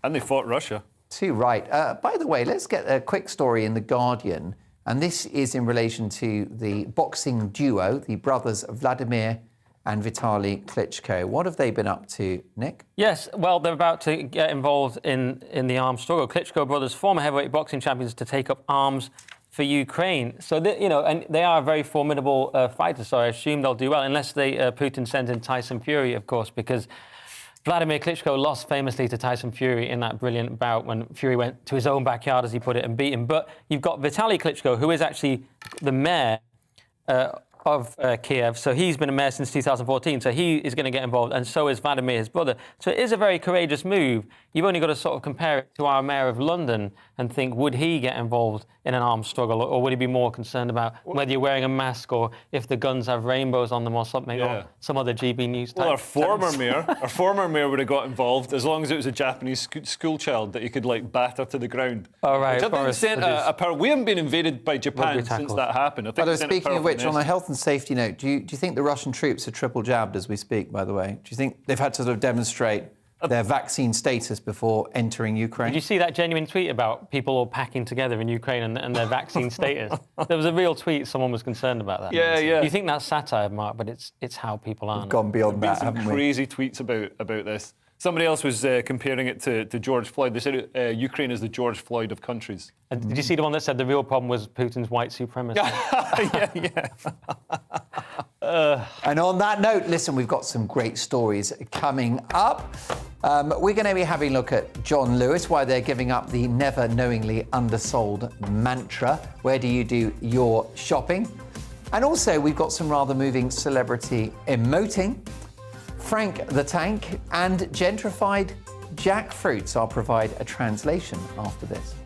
And they fought Russia. Too right. By the way, let's get a quick story in The Guardian. And this is in relation to the boxing duo, the brothers Vladimir and Vitaly Klitschko. What have they been up to, Nick? Yes, well, they're about to get involved in the armed struggle. Klitschko brothers, former heavyweight boxing champions, to take up arms for Ukraine. So, and they are very formidable fighters, so I assume they'll do well, unless Putin sends in Tyson Fury, of course, because Vladimir Klitschko lost famously to Tyson Fury in that brilliant bout when Fury went to his own backyard, as he put it, and beat him. But you've got Vitaly Klitschko, who is actually the mayor of Kiev. So he's been a mayor since 2014. So he is going to get involved, and so is Vladimir, his brother. So it is a very courageous move. You've only got to sort of compare it to our mayor of London and think, would he get involved in an armed struggle, or would he be more concerned about whether you're wearing a mask or if the guns have rainbows on them or something, or some other GBNews type? Well, our former mayor would have got involved as long as it was a Japanese school child that you could batter to the ground. All right. We haven't been invaded by Japan since that happened. I think speaking of which, on a health and safety note, do you think the Russian troops are triple jabbed as we speak, by the way? Do you think they've had to sort of demonstrate their vaccine status before entering Ukraine? Did you see that genuine tweet about people all packing together in Ukraine and their vaccine status? There was a real tweet, someone was concerned about that. Yeah. You think that's satire, Mark, but it's how people are. We've gone beyond that, haven't we? Crazy tweets about this. Somebody else was comparing it to George Floyd. They said Ukraine is the George Floyd of countries. And did you see the one that said the real problem was Putin's white supremacy? yeah. And on that note, listen, we've got some great stories coming up. We're going to be having a look at John Lewis, why they're giving up the never knowingly undersold mantra. Where do you do your shopping? And also, we've got some rather moving celebrity emoting. Frank the Tank and gentrified jackfruits. I'll provide a translation after this.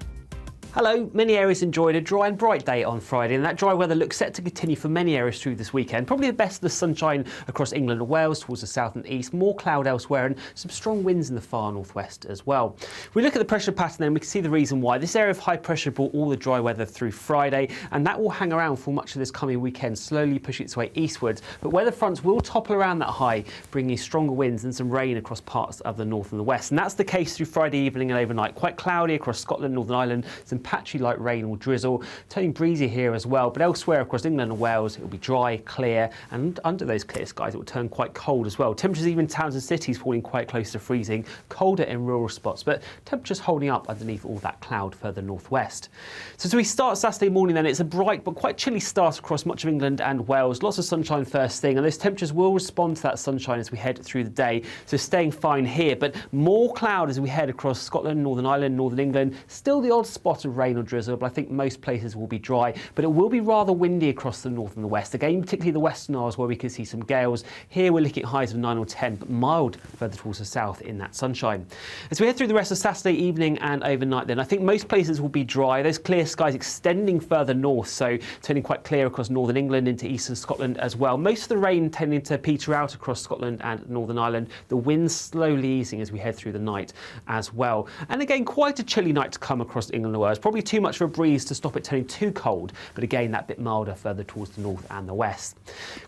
Hello, many areas enjoyed a dry and bright day on Friday, and that dry weather looks set to continue for many areas through this weekend. Probably the best of the sunshine across England and Wales towards the south and east, more cloud elsewhere, and some strong winds in the far northwest as well. If we look at the pressure pattern then, we can see the reason why. This area of high pressure brought all the dry weather through Friday, and that will hang around for much of this coming weekend, slowly pushing its way eastwards. But weather fronts will topple around that high, bringing stronger winds and some rain across parts of the north and the west. And that's the case through Friday evening and overnight. Quite cloudy across Scotland, Northern Ireland, some patchy light rain or drizzle, turning breezy here as well, but elsewhere across England and Wales it will be dry, clear, and under those clear skies it will turn quite cold as well. Temperatures even in towns and cities falling quite close to freezing, colder in rural spots, but temperatures holding up underneath all that cloud further northwest. So as we start Saturday morning then, it's a bright but quite chilly start across much of England and Wales. Lots of sunshine first thing, and those temperatures will respond to that sunshine as we head through the day, so staying fine here, but more cloud as we head across Scotland, Northern Ireland, Northern England. Still the odd spot of rain or drizzle, but I think most places will be dry, but it will be rather windy across the north and the west. Again, particularly the Western Isles where we can see some gales. Here we're looking at highs of 9 or 10, but mild further towards the south in that sunshine. As we head through the rest of Saturday evening and overnight then, I think most places will be dry. Those clear skies extending further north, so turning quite clear across northern England into eastern Scotland as well. Most of the rain tending to peter out across Scotland and Northern Ireland. The winds slowly easing as we head through the night as well. And again, quite a chilly night to come across England and Wales. Probably too much for a breeze to stop it turning too cold, but again that bit milder further towards the north and the west.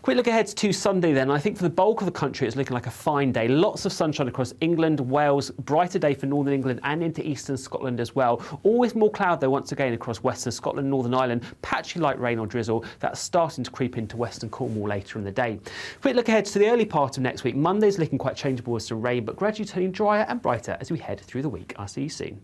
Quick look ahead to Sunday then. I think for the bulk of the country it's looking like a fine day. Lots of sunshine across England, Wales, brighter day for northern England and into eastern Scotland as well. Always more cloud though once again across western Scotland, Northern Ireland. Patchy light rain or drizzle that's starting to creep into western Cornwall later in the day. Quick look ahead to the early part of next week. Monday's looking quite changeable with some rain, but gradually turning drier and brighter as we head through the week. I'll see you soon.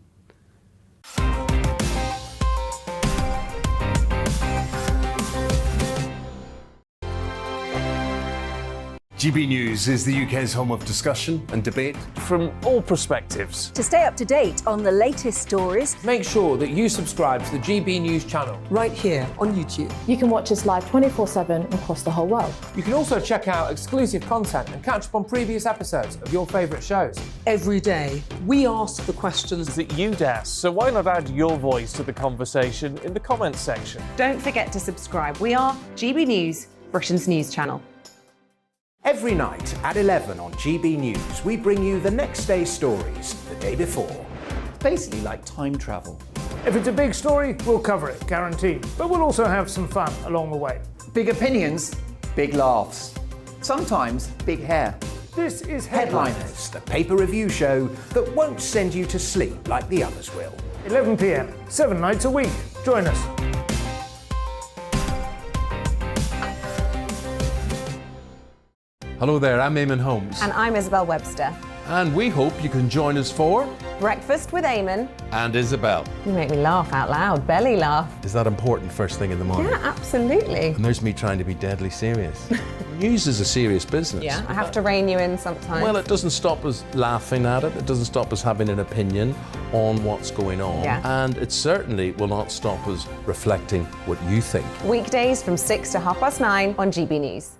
GB News is the UK's home of discussion and debate from all perspectives. To stay up to date on the latest stories, make sure that you subscribe to the GB News channel right here on YouTube. You can watch us live 24/7 across the whole world. You can also check out exclusive content and catch up on previous episodes of your favourite shows. Every day, we ask the questions that you'd ask, so why not add your voice to the conversation in the comments section? Don't forget to subscribe. We are GB News, Britain's news channel. Every night at 11 on GB News, we bring you the next day's stories the day before. It's basically like time travel. If it's a big story, we'll cover it, guaranteed. But we'll also have some fun along the way. Big opinions, big laughs. Sometimes big hair. This is Headliners, the paper review show that won't send you to sleep like the others will. 11 p.m, 7 nights a week. Join us. Hello there, I'm Eamon Holmes. And I'm Isabel Webster. And we hope you can join us for Breakfast with Eamon. And Isabel. You make me laugh out loud, belly laugh. Is that important first thing in the morning? Yeah, absolutely. And there's me trying to be deadly serious. News is a serious business. Yeah, I have to rein you in sometimes. Well, it doesn't stop us laughing at it. It doesn't stop us having an opinion on what's going on. Yeah. And it certainly will not stop us reflecting what you think. Weekdays from 6 to 9:30 on GB News.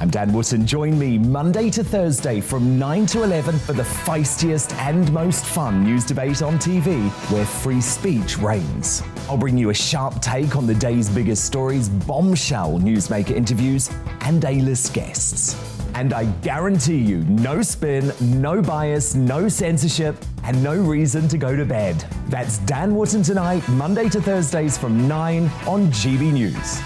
I'm Dan Wootton. Join me Monday to Thursday from 9 to 11 for the feistiest and most fun news debate on TV, where free speech reigns. I'll bring you a sharp take on the day's biggest stories, bombshell newsmaker interviews, and A-list guests. And I guarantee you, no spin, no bias, no censorship, and no reason to go to bed. That's Dan Wootton Tonight, Monday to Thursdays from 9 on GB News.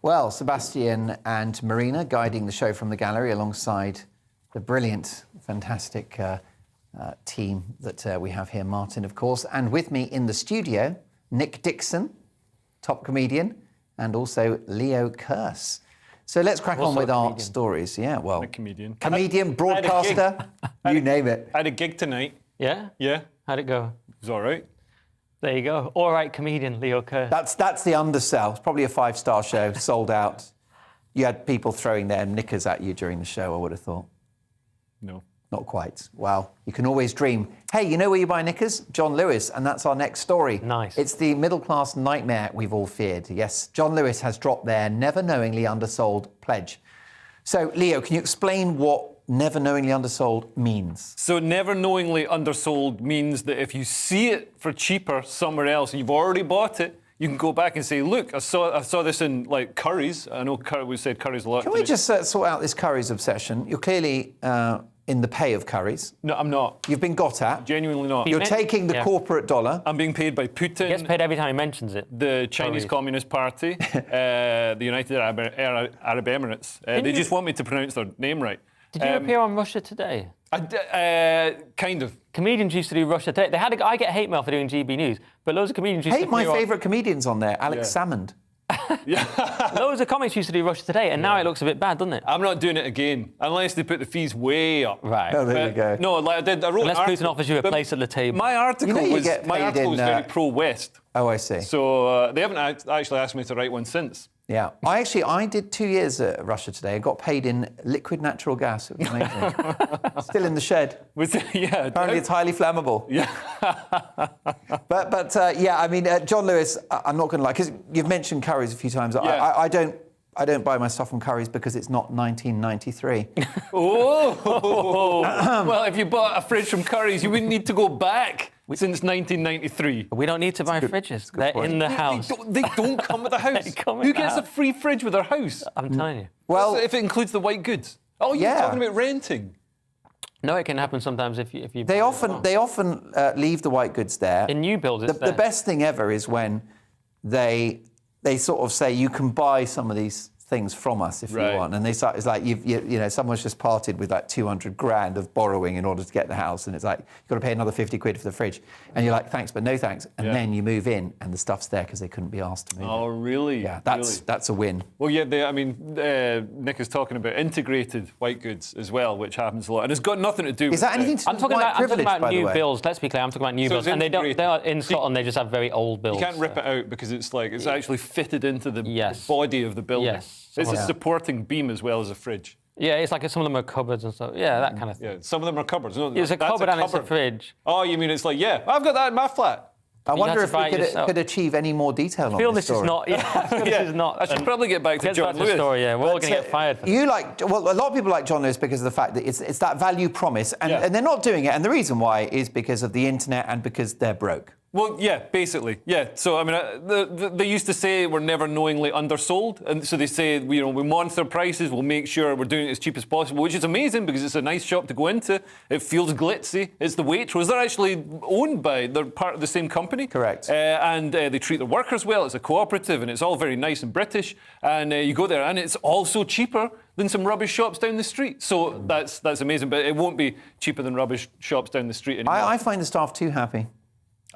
Well, Sebastian and Marina guiding the show from the gallery alongside the brilliant, fantastic team that we have here. Martin, of course, and with me in the studio, Nick Dixon, top comedian, and also Leo Kearse. So let's crack on with our stories. Yeah, well, I'm a comedian. Comedian, broadcaster, you name it. I had a gig tonight. Yeah? Yeah. How'd it go? It was all right. There you go. All right, comedian Leo Kearse. That's the undersell. It's probably a 5-star show, sold out. You had people throwing their knickers at you during the show, I would have thought. No. Not quite. Well, you can always dream. Hey, you know where you buy knickers? John Lewis, and that's our next story. Nice. It's the middle-class nightmare we've all feared. Yes, John Lewis has dropped their never knowingly undersold pledge. So, Leo, can you explain what never knowingly undersold means? So never knowingly undersold means that if you see it for cheaper somewhere else and you've already bought it, you can go back and say, look, I saw this in, like, Curry's. I know we said Curry's a lot. Can we just sort out this Curry's obsession? You're clearly in the pay of Curry's. No, I'm not. You've been got at. Genuinely not. You're taking the corporate dollar. I'm being paid by Putin. He gets paid every time he mentions it. The Chinese Communist Party, the United Arab Emirates. They just want me to pronounce their name right. Did you appear on Russia Today? Kind of. Comedians used to do Russia Today. I get hate mail for doing GB News, but loads of comedians used to my favourite comedians on there, Alex Salmond. Loads of comics used to do Russia Today, and now it looks a bit bad, doesn't it? I'm not doing it again, unless they put the fees way up. Right. Oh, there you go. No, like I wrote unless Putin offers you a place at the table. My article was very pro-West. Oh, I see. So they haven't actually asked me to write one since. Yeah. I did 2 years at Russia Today. I got paid in liquid natural gas. It was amazing. Still in the shed. Yeah. Apparently it's highly flammable. Yeah. but yeah, I mean, John Lewis, I'm not going to lie, because you've mentioned Curry's a few times. Yeah. I don't buy my stuff from Curry's because it's not 1993. Oh! Well, if you bought a fridge from Curry's, you wouldn't need to go back since 1993. We don't need to buy fridges. They're in the house. They don't come with the house. Who gets a free fridge with their house? I'm telling you. Well, if it includes the white goods. Oh, you're talking about renting. No, it can happen sometimes if you. They often leave the white goods there. In new builds, the best thing ever is when they sort of say you can buy some of these things from us if you want, and it's like you know someone's just parted with like 200 grand of borrowing in order to get the house, and it's like you've got to pay another 50 quid for the fridge, and you're like thanks but no thanks, and then you move in and the stuff's there because they couldn't be asked to move. Oh really? Yeah, that's a win. Well, yeah, Nick is talking about integrated white goods as well, which happens a lot, and it's got nothing to do. Is that anything to do with white privilege? I'm talking about new builds. Let's be clear. I'm talking about new builds, and they are in Scotland. They just have very old builds. You can't rip it out because it's actually fitted into the body of the building. Yes. It's a supporting beam as well as a fridge. Yeah, it's like some of them are cupboards and stuff. Yeah, that kind of thing. Yeah, some of them are cupboards. No, it's a cupboard and it's a fridge. Oh, you mean it's like, yeah, I've got that in my flat. I wonder if we could achieve any more detail on this story. I feel this is not. Yeah, this is not. I should probably get back to John Lewis. Story, yeah, we're all going to get fired. For a lot of people like John Lewis because of the fact that it's that value promise, and they're not doing it. And the reason why is because of the internet and because they're broke. Well, yeah, basically, yeah. So, I mean, they used to say we're never knowingly undersold, and so they say, we monitor prices, we'll make sure we're doing it as cheap as possible, which is amazing because it's a nice shop to go into. It feels glitzy. It's the Waitrose. They're actually they're part of the same company. Correct. And they treat their workers well. It's a cooperative, and it's all very nice and British. And you go there, and it's also cheaper than some rubbish shops down the street. So that's amazing, but it won't be cheaper than rubbish shops down the street anymore. I find the staff too happy.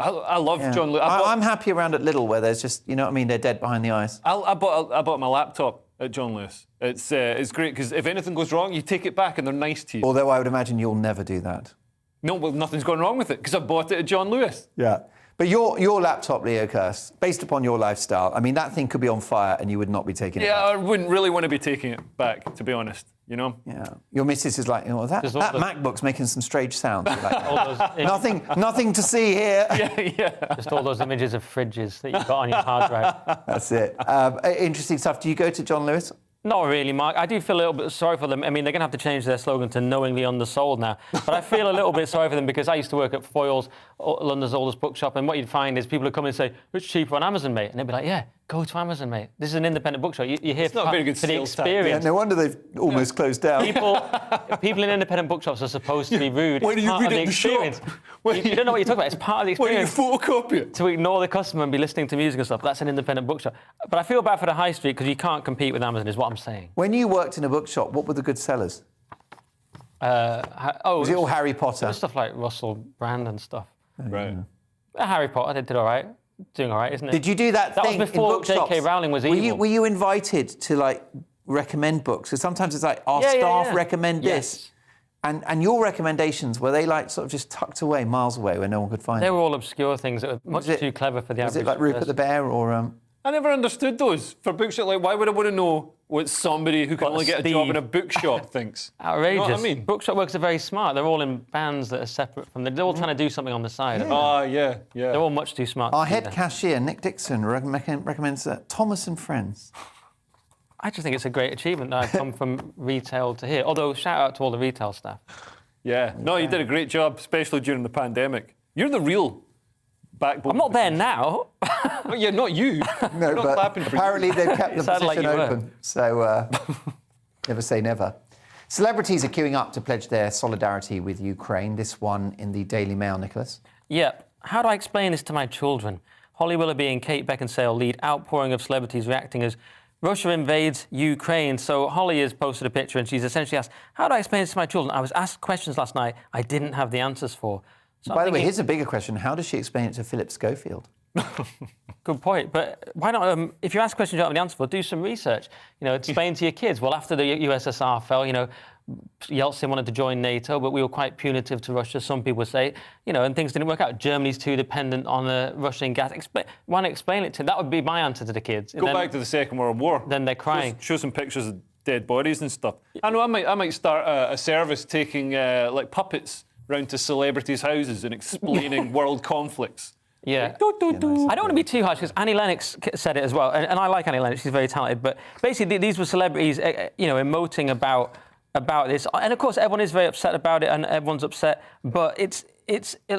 I love John Lewis. I'm happy around at Lidl where there's just, you know what I mean, they're dead behind the eyes. I bought my laptop at John Lewis. It's great because if anything goes wrong, you take it back and they're nice to you. Although I would imagine you'll never do that. No, well, nothing's gone wrong with it because I bought it at John Lewis. Yeah. But your laptop, Leo Kirst, based upon your lifestyle, I mean, that thing could be on fire and you would not be taking it back. Yeah, I wouldn't really want to be taking it back, to be honest, you know? Yeah. Your missus is like, you know, that MacBook's making some strange sounds. Like, nothing to see here. Yeah. Just all those images of fridges that you've got on your hard drive. That's it. Interesting stuff. Do you go to John Lewis? Not really, Mark. I do feel a little bit sorry for them. I mean, they're going to have to change their slogan to knowingly undersold now. But I feel a little bit sorry for them because I used to work at Foyles, London's oldest bookshop, and what you'd find is people would come and say, it's cheaper on Amazon, mate. And they'd be like, yeah, go to Amazon, mate. This is an independent bookshop. You hear it's not a very good for the sales experience. Yeah, no wonder they've almost closed down. People in independent bookshops are supposed to be rude. Why do you read it in the experience. You don't know what you're talking about. It's part of the experience. Why do you photocopy it? To ignore the customer and be listening to music and stuff. That's an independent bookshop. But I feel bad for the high street because you can't compete with Amazon, is what I'm saying. When you worked in a bookshop, what were the good sellers? Was it all Harry Potter? Stuff like Russell Brand and stuff. Right. Harry Potter, they did all right. Doing all right, isn't it? Did you do that thing was before in bookshops? J.K. Rowling was evil. Were you invited to, like, recommend books? Because sometimes it's like, our staff recommend this. And your recommendations, were they, like, sort of just tucked away, miles away, where no one could find them? They were all obscure things that were much too clever for the average Was it like Rupert the Bear or... I never understood those. For bookshop, like, why would I want to know what somebody who can only get a job in a bookshop thinks? Outrageous. You know what I mean? Bookshop workers are very smart. They're all in bands that are separate from them. They're all trying to do something on the side. Yeah. They're all much too smart. Our head cashier, Nick Dixon, recommends Thomas and Friends. I just think it's a great achievement that I've come from retail to here. Although, shout out to all the retail staff. Yeah. No, you did a great job, especially during the pandemic. You're the real backbone. I'm not there now. Well, yeah, not you. No, but apparently they've kept the position open. So never say never. Celebrities are queuing up to pledge their solidarity with Ukraine. This one in the Daily Mail, Nicholas. Yep. How do I explain this to my children? Holly Willoughby and Kate Beckinsale lead outpouring of celebrities reacting as Russia invades Ukraine. So Holly has posted a picture and she's essentially asked, how do I explain this to my children? I was asked questions last night I didn't have the answers for. So By the way, here's a bigger question. How does she explain it to Philip Schofield? Good point. But why not, if you ask questions you don't have the answer for, do some research. You know, explain to your kids, well, after the USSR fell, you know, Yeltsin wanted to join NATO, but we were quite punitive to Russia, some people say, you know, and things didn't work out. Germany's too dependent on the Russian gas. Why not explain it to them? That would be my answer to the kids. Go back to the Second World War. Then they're crying. Show some pictures of dead bodies and stuff. I know I might start a service taking like puppets round to celebrities' houses and explaining world conflicts. Yeah. I don't want to be too harsh because Annie Lennox said it as well, and I like Annie Lennox. She's very talented. But basically, these were celebrities, you know, emoting about this, and of course, everyone is very upset about it, and everyone's upset. But it's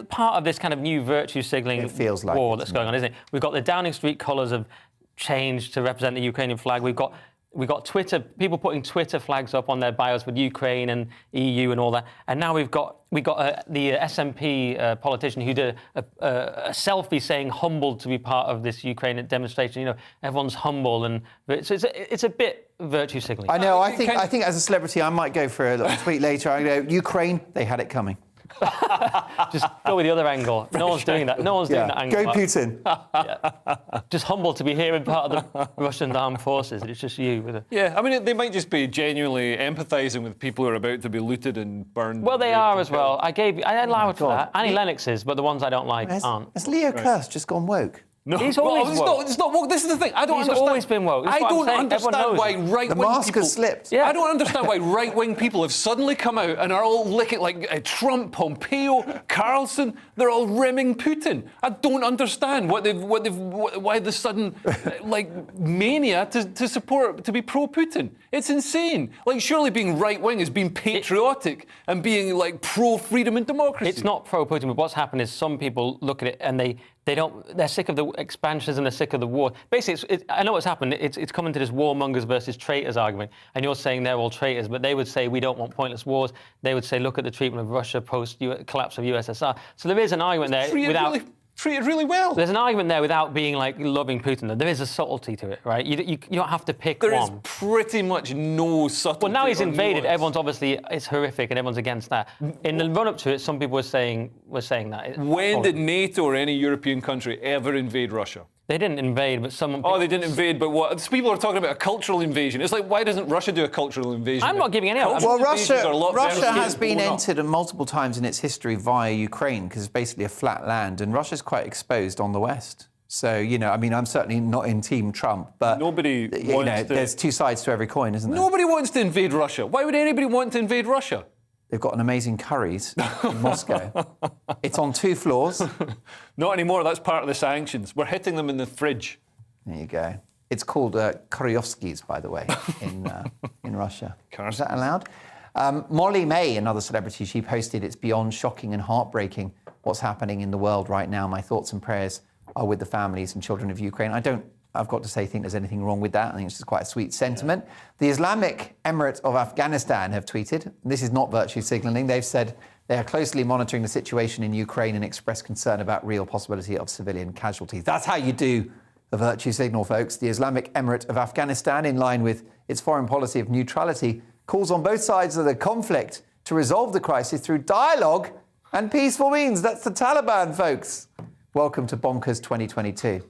part of this kind of new virtue signaling war that's going on, isn't it? We've got the Downing Street colours have changed to represent the Ukrainian flag. We've got Twitter, people putting Twitter flags up on their bios with Ukraine and EU and all that. And now we've got the SNP politician who did a selfie saying humbled to be part of this Ukraine demonstration. You know, everyone's humble, and so it's a bit virtue signaling. I know. I think as a celebrity, I might go for a little tweet later. I go, Ukraine, they had it coming. Just go with the other angle. No one's doing that. No one's doing that angle. Go Putin. Just humble to be here and part of the Russian armed forces. It's just you with it. Yeah, I mean, they might just be genuinely empathising with people who are about to be looted and burned. Well, they are as well. I allowed for that. Annie Lennox is, but the ones I don't like aren't. Has Leo Kirst just gone woke? No, he's always woke. It's not woke. This is the thing. I don't understand. He's always been woke. I don't understand why right-wing people... The mask has slipped. Yeah. I don't understand why right-wing people have suddenly come out and are all licking like Trump, Pompeo, Carlson. They're all rimming Putin. I don't understand why the sudden like mania to be pro-Putin. It's insane. Like surely being right-wing is being patriotic and being like pro-freedom and democracy. It's not pro-Putin, but what's happened is some people look at it and They're sick of the expansions and they're sick of the war. Basically, I know what's happened. It's come into this warmongers versus traitors argument, and you're saying they're all traitors, but they would say we don't want pointless wars. They would say look at the treatment of Russia post collapse of USSR. So there is an argument there without. Treated really well. There's an argument there without being like loving Putin. There is a subtlety to it, right? You don't have to pick one. There is pretty much no subtlety. Well, now he's invaded. Everyone's obviously it's horrific, and everyone's against that. In the run-up to it, some people were saying that. When did NATO or any European country ever invade Russia? They didn't invade, but someone... Oh, they didn't invade, but what? People are talking about a cultural invasion. It's like, why doesn't Russia do a cultural invasion? I'm not giving any... Well, Russia has been entered multiple times in its history via Ukraine, because it's basically a flat land, and Russia's quite exposed on the West. So, you know, I mean, I'm certainly not in Team Trump, but... there's two sides to every coin, isn't there? Nobody wants to invade Russia. Why would anybody want to invade Russia? They've got an amazing curries in Moscow. It's on 2 floors. Not anymore. That's part of the sanctions. We're hitting them in the fridge. There you go. It's called Koryovskis, by the way, in Russia. Is that allowed? Molly May, another celebrity, she posted, "It's beyond shocking and heartbreaking what's happening in the world right now. My thoughts and prayers are with the families and children of Ukraine." I've got to say, think there's anything wrong with that. I think it's just quite a sweet sentiment. Yeah. The Islamic Emirate of Afghanistan have tweeted. This is not virtue signalling. They've said they are closely monitoring the situation in Ukraine and expressed concern about real possibility of civilian casualties. That's how you do a virtue signal, folks. The Islamic Emirate of Afghanistan, in line with its foreign policy of neutrality, calls on both sides of the conflict to resolve the crisis through dialogue and peaceful means. That's the Taliban, folks. Welcome to Bonkers 2022.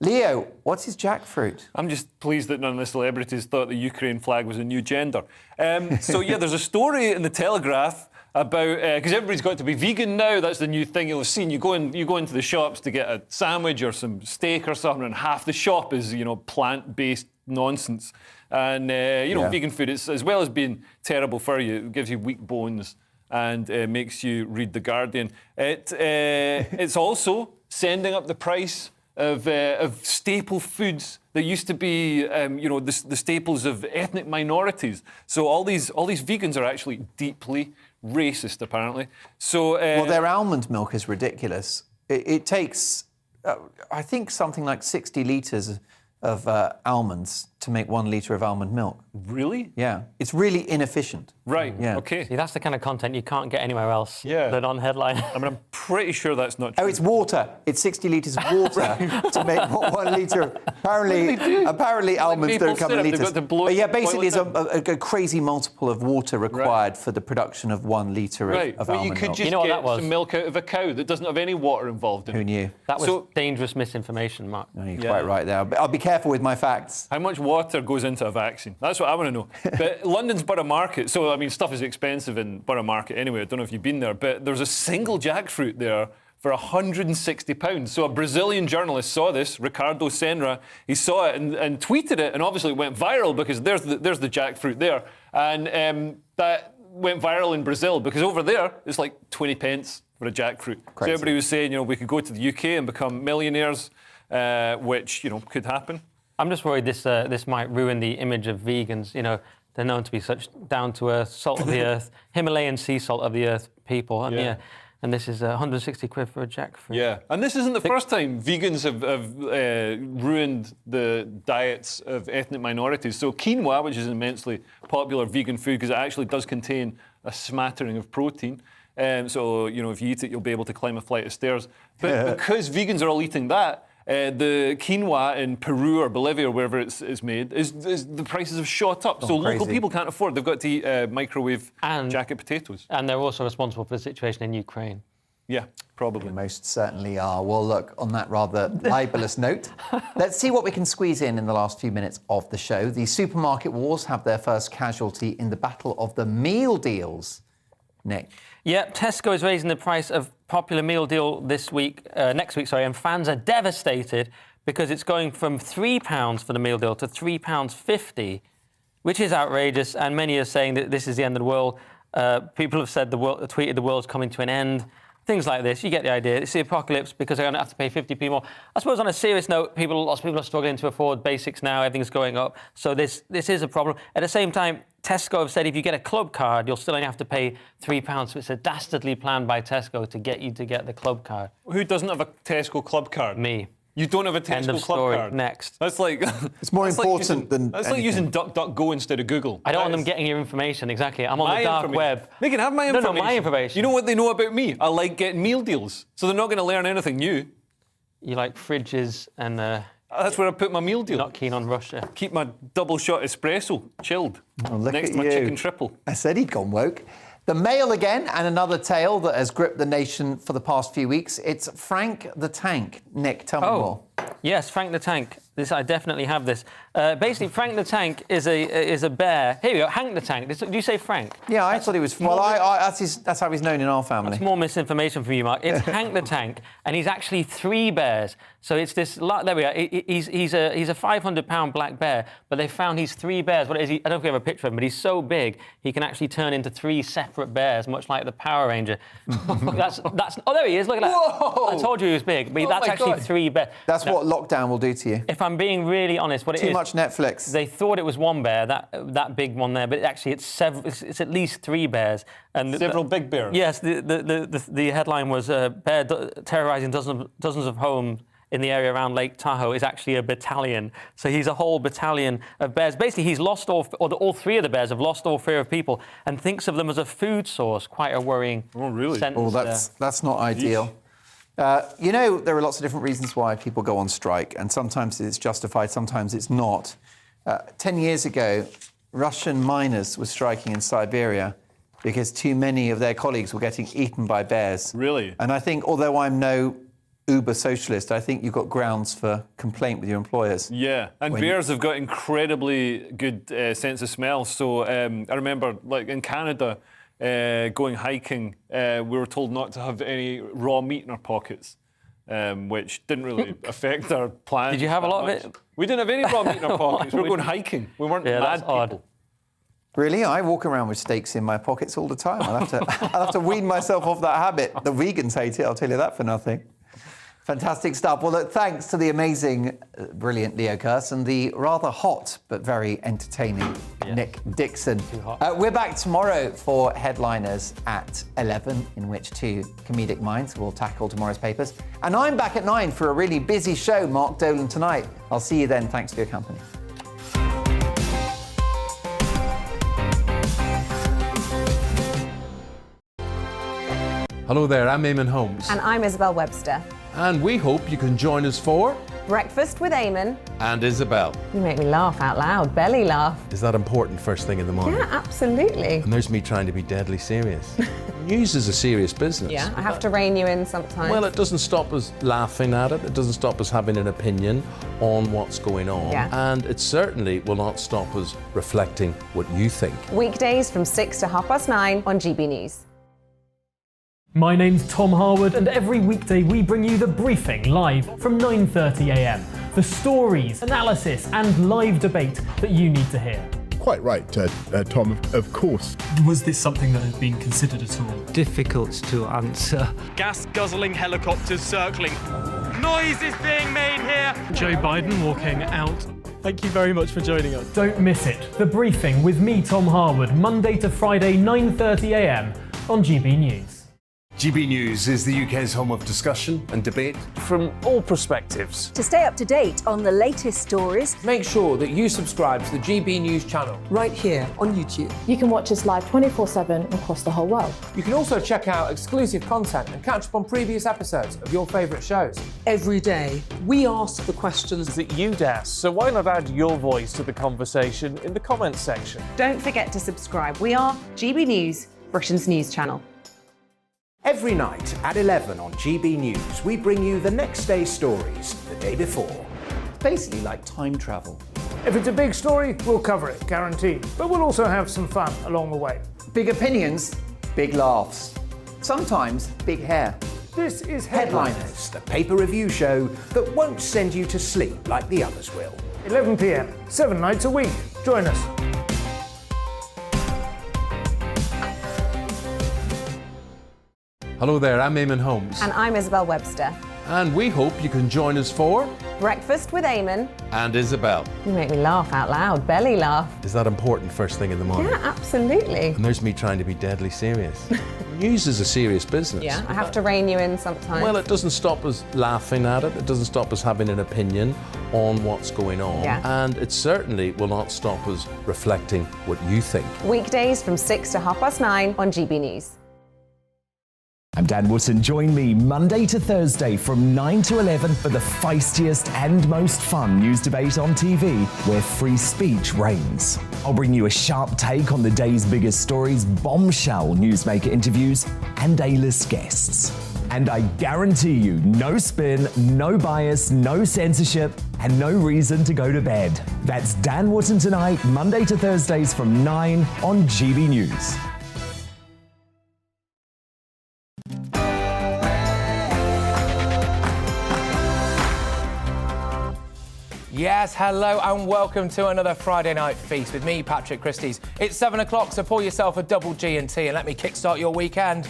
Leo, what's his jackfruit? I'm just pleased that none of the celebrities thought the Ukraine flag was a new gender. There's a story in the Telegraph about because everybody's got to be vegan now. That's the new thing you'll have seen. You go into the shops to get a sandwich or some steak or something, and half the shop is plant-based nonsense. And vegan food, it's, as well as being terrible for you, it gives you weak bones and makes you read The Guardian. It's also sending up the price of staple foods that used to be, the staples of ethnic minorities. So all these vegans are actually deeply racist, apparently. So their almond milk is ridiculous. It takes, I think, something like 60 litres of almonds to make 1 litre of almond milk. Really? Yeah. It's really inefficient. Right, yeah. Okay. See, that's the kind of content you can't get anywhere else than on Headline. I mean, I'm pretty sure that's not true. Oh, it's water. It's 60 litres of water to make 1 litre. Apparently almonds don't come in litres. But yeah, basically it's a crazy multiple of water required for the production of 1 litre of almond milk. You could just get some milk out of a cow that doesn't have any water involved in it. Who knew? That was dangerous misinformation, Mark. No, you're quite right there. I'll be careful with my facts. How much water goes into a vaccine? That's what I want to know. But London's Borough Market, so I mean, stuff is expensive in Borough Market anyway. I don't know if you've been there, but there's a single jackfruit there for £160. So a Brazilian journalist saw this, Ricardo Senra. He saw it and tweeted it, and obviously it went viral because there's the jackfruit there, and that went viral in Brazil because over there it's like 20 pence for a jackfruit. Crazy. So everybody was saying, we could go to the UK and become millionaires, which could happen. I'm just worried this might ruin the image of vegans. They're known to be such down-to-earth, salt of the earth, Himalayan sea salt of the earth people. And this is 160 quid for a jackfruit. Yeah, and this isn't the first time vegans have ruined the diets of ethnic minorities. So quinoa, which is an immensely popular vegan food because it actually does contain a smattering of protein. So, if you eat it, you'll be able to climb a flight of stairs. But because vegans are all eating that, the quinoa in Peru or Bolivia or wherever it's made, the prices have shot up. So local people can't afford. They've got to eat microwave jacket potatoes. And they're also responsible for the situation in Ukraine. Yeah, probably. They most certainly are. Well, look, on that rather libelous note, let's see what we can squeeze in the last few minutes of the show. The supermarket wars have their first casualty in the battle of the meal deals. Nick. Yeah, Tesco is raising the price of popular meal deal next week, and fans are devastated because it's going from £3 for the meal deal to £3.50, which is outrageous, and many are saying that this is the end of the world. People have said tweeted the world's coming to an end. things like this. You get the idea. It's the apocalypse because they're going to have to pay 50p more. I suppose on a serious note, lots of people are struggling to afford basics now. Everything's going up. So this is a problem. At the same time, Tesco have said if you get a club card, you'll still only have to pay £3. So it's a dastardly plan by Tesco to get you to get the club card. Who doesn't have a Tesco club card? Me. You don't have a Tesco End of club story. card? Next. That's like... It's more important than That's like using DuckDuckGo instead of Google. I don't want them getting your information, exactly. I'm on the dark web. They can have my information. No, my information. You know what they know about me? I like getting meal deals. So they're not going to learn anything new. You like fridges and... That's where I put my meal deal. Not keen on Russia. Keep my double shot espresso chilled look next at to my you. chicken triple. I said he'd gone woke. The Mail again, and another tale that has gripped the nation for the past few weeks. It's Frank the Tank. Nick, tell me more. Yes, Frank the Tank. I definitely have this. Basically, Frank the Tank is a bear. Here we go, Hank the Tank. Do you say Frank? Yeah, I thought he was... Well, that's how he's known in our family. It's more misinformation from you, Mark. It's Hank the Tank, and he's actually 3 bears. So it's this... There we are. He's a 500-pound black bear, but they found he's 3 bears. What is he? I don't know if we have a picture of him, but he's so big, he can actually turn into 3 separate bears, much like the Power Ranger. that's... Oh, there he is. Look at that. Whoa! I told you he was big, but that's actually 3 bears. That's what lockdown will do to you. If I'm being really honest, what it is... Too much Netflix. They thought it was 1 bear, that big one there, but actually it's at least 3 bears. And several big bears. Yes, the headline was bear terrorising dozens of homes in the area around Lake Tahoe is actually a battalion. So he's a whole battalion of bears. Basically, he's lost all 3 of the bears have lost all fear of people and thinks of them as a food source. Quite a worrying sentence. That's not ideal. You know, there are lots of different reasons why people go on strike, and sometimes it's justified, sometimes it's not. 10 years ago, Russian miners were striking in Siberia because too many of their colleagues were getting eaten by bears. Really? And I think, although I'm no uber socialist, I think you've got grounds for complaint with your employers. Yeah, and bears have got incredibly good sense of smell. So I remember, like in Canada, going hiking, we were told not to have any raw meat in our pockets, which didn't really affect our plans. Did you have a lot of it? We didn't have any raw meat in our pockets. We were going hiking. We weren't mad people. Odd. Really? I walk around with steaks in my pockets all the time. I'll have to wean myself off that habit. The vegans hate it, I'll tell you that for nothing. Fantastic stuff. Well, look, thanks to the amazing, brilliant Leo Kurz and the rather hot but very entertaining Nick Dixon. We're back tomorrow for Headliners at 11, in which 2 comedic minds will tackle tomorrow's papers. And I'm back at 9 for a really busy show, Mark Dolan tonight. I'll see you then. Thanks for your company. Hello there, I'm Eamon Holmes. And I'm Isabel Webster. And we hope you can join us for Breakfast with Eamon. And Isabel. You make me laugh out loud, belly laugh. Is that important first thing in the morning? Yeah, absolutely. And there's me trying to be deadly serious. News is a serious business. Yeah, I have to rein you in sometimes. Well, it doesn't stop us laughing at it. It doesn't stop us having an opinion on what's going on. Yeah. And it certainly will not stop us reflecting what you think. Weekdays from 6 to 9:30 on GB News. My name's Tom Harwood, and every weekday we bring you The Briefing live from 9:30 a.m. The stories, analysis and live debate that you need to hear. Quite right, Tom, of course. Was this something that had been considered at all? Difficult to answer. Gas-guzzling helicopters circling. Noise is being made here. Joe Biden walking out. Thank you very much for joining us. Don't miss it. The Briefing with me, Tom Harwood, Monday to Friday, 9:30 a.m. on GB News. GB News is the UK's home of discussion and debate. From all perspectives. To stay up to date on the latest stories, make sure that you subscribe to the GB News channel. Right here on YouTube. You can watch us live 24/7 across the whole world. You can also check out exclusive content and catch up on previous episodes of your favourite shows. Every day, we ask the questions that you'd ask, so why not add your voice to the conversation in the comments section? Don't forget to subscribe. We are GB News, Britain's news channel. Every night at 11 on GB News, we bring you the next day's stories the day before. It's basically like time travel. If it's a big story, we'll cover it, guaranteed. But we'll also have some fun along the way. Big opinions, big laughs. Sometimes big hair. This is Headliners, the paper review show that won't send you to sleep like the others will. 11 p.m, 7 nights a week. Join us. Hello there, I'm Eamon Holmes. And I'm Isabel Webster. And we hope you can join us for Breakfast with Eamon. And Isabel. You make me laugh out loud, belly laugh. Is that important first thing in the morning? Yeah, absolutely. And there's me trying to be deadly serious. News is a serious business. Yeah, I have to rein you in sometimes. Well, it doesn't stop us laughing at it. It doesn't stop us having an opinion on what's going on. Yeah. And it certainly will not stop us reflecting what you think. Weekdays from 6 to 9:30 on GB News. I'm Dan Wootton. Join me Monday to Thursday from 9 to 11 for the feistiest and most fun news debate on TV, where free speech reigns. I'll bring you a sharp take on the day's biggest stories, bombshell newsmaker interviews, and A-list guests. And I guarantee you, no spin, no bias, no censorship, and no reason to go to bed. That's Dan Wootton tonight, Monday to Thursdays from 9 on GB News. Yes, hello and welcome to another Friday Night Feast with me, Patrick Christys. It's 7 o'clock, so pour yourself a double G&T and let me kickstart your weekend.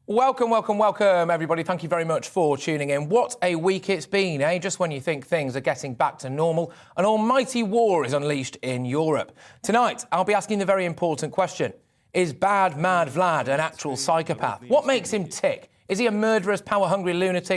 Welcome, everybody. Thank you very much for tuning in. What a week it's been, eh? Just when you think things are getting back to normal, an almighty war is unleashed in Europe. Tonight, I'll be asking the very important question. Is Bad Mad Vlad an actual psychopath? What makes him tick? Is he a murderous, power-hungry lunatic?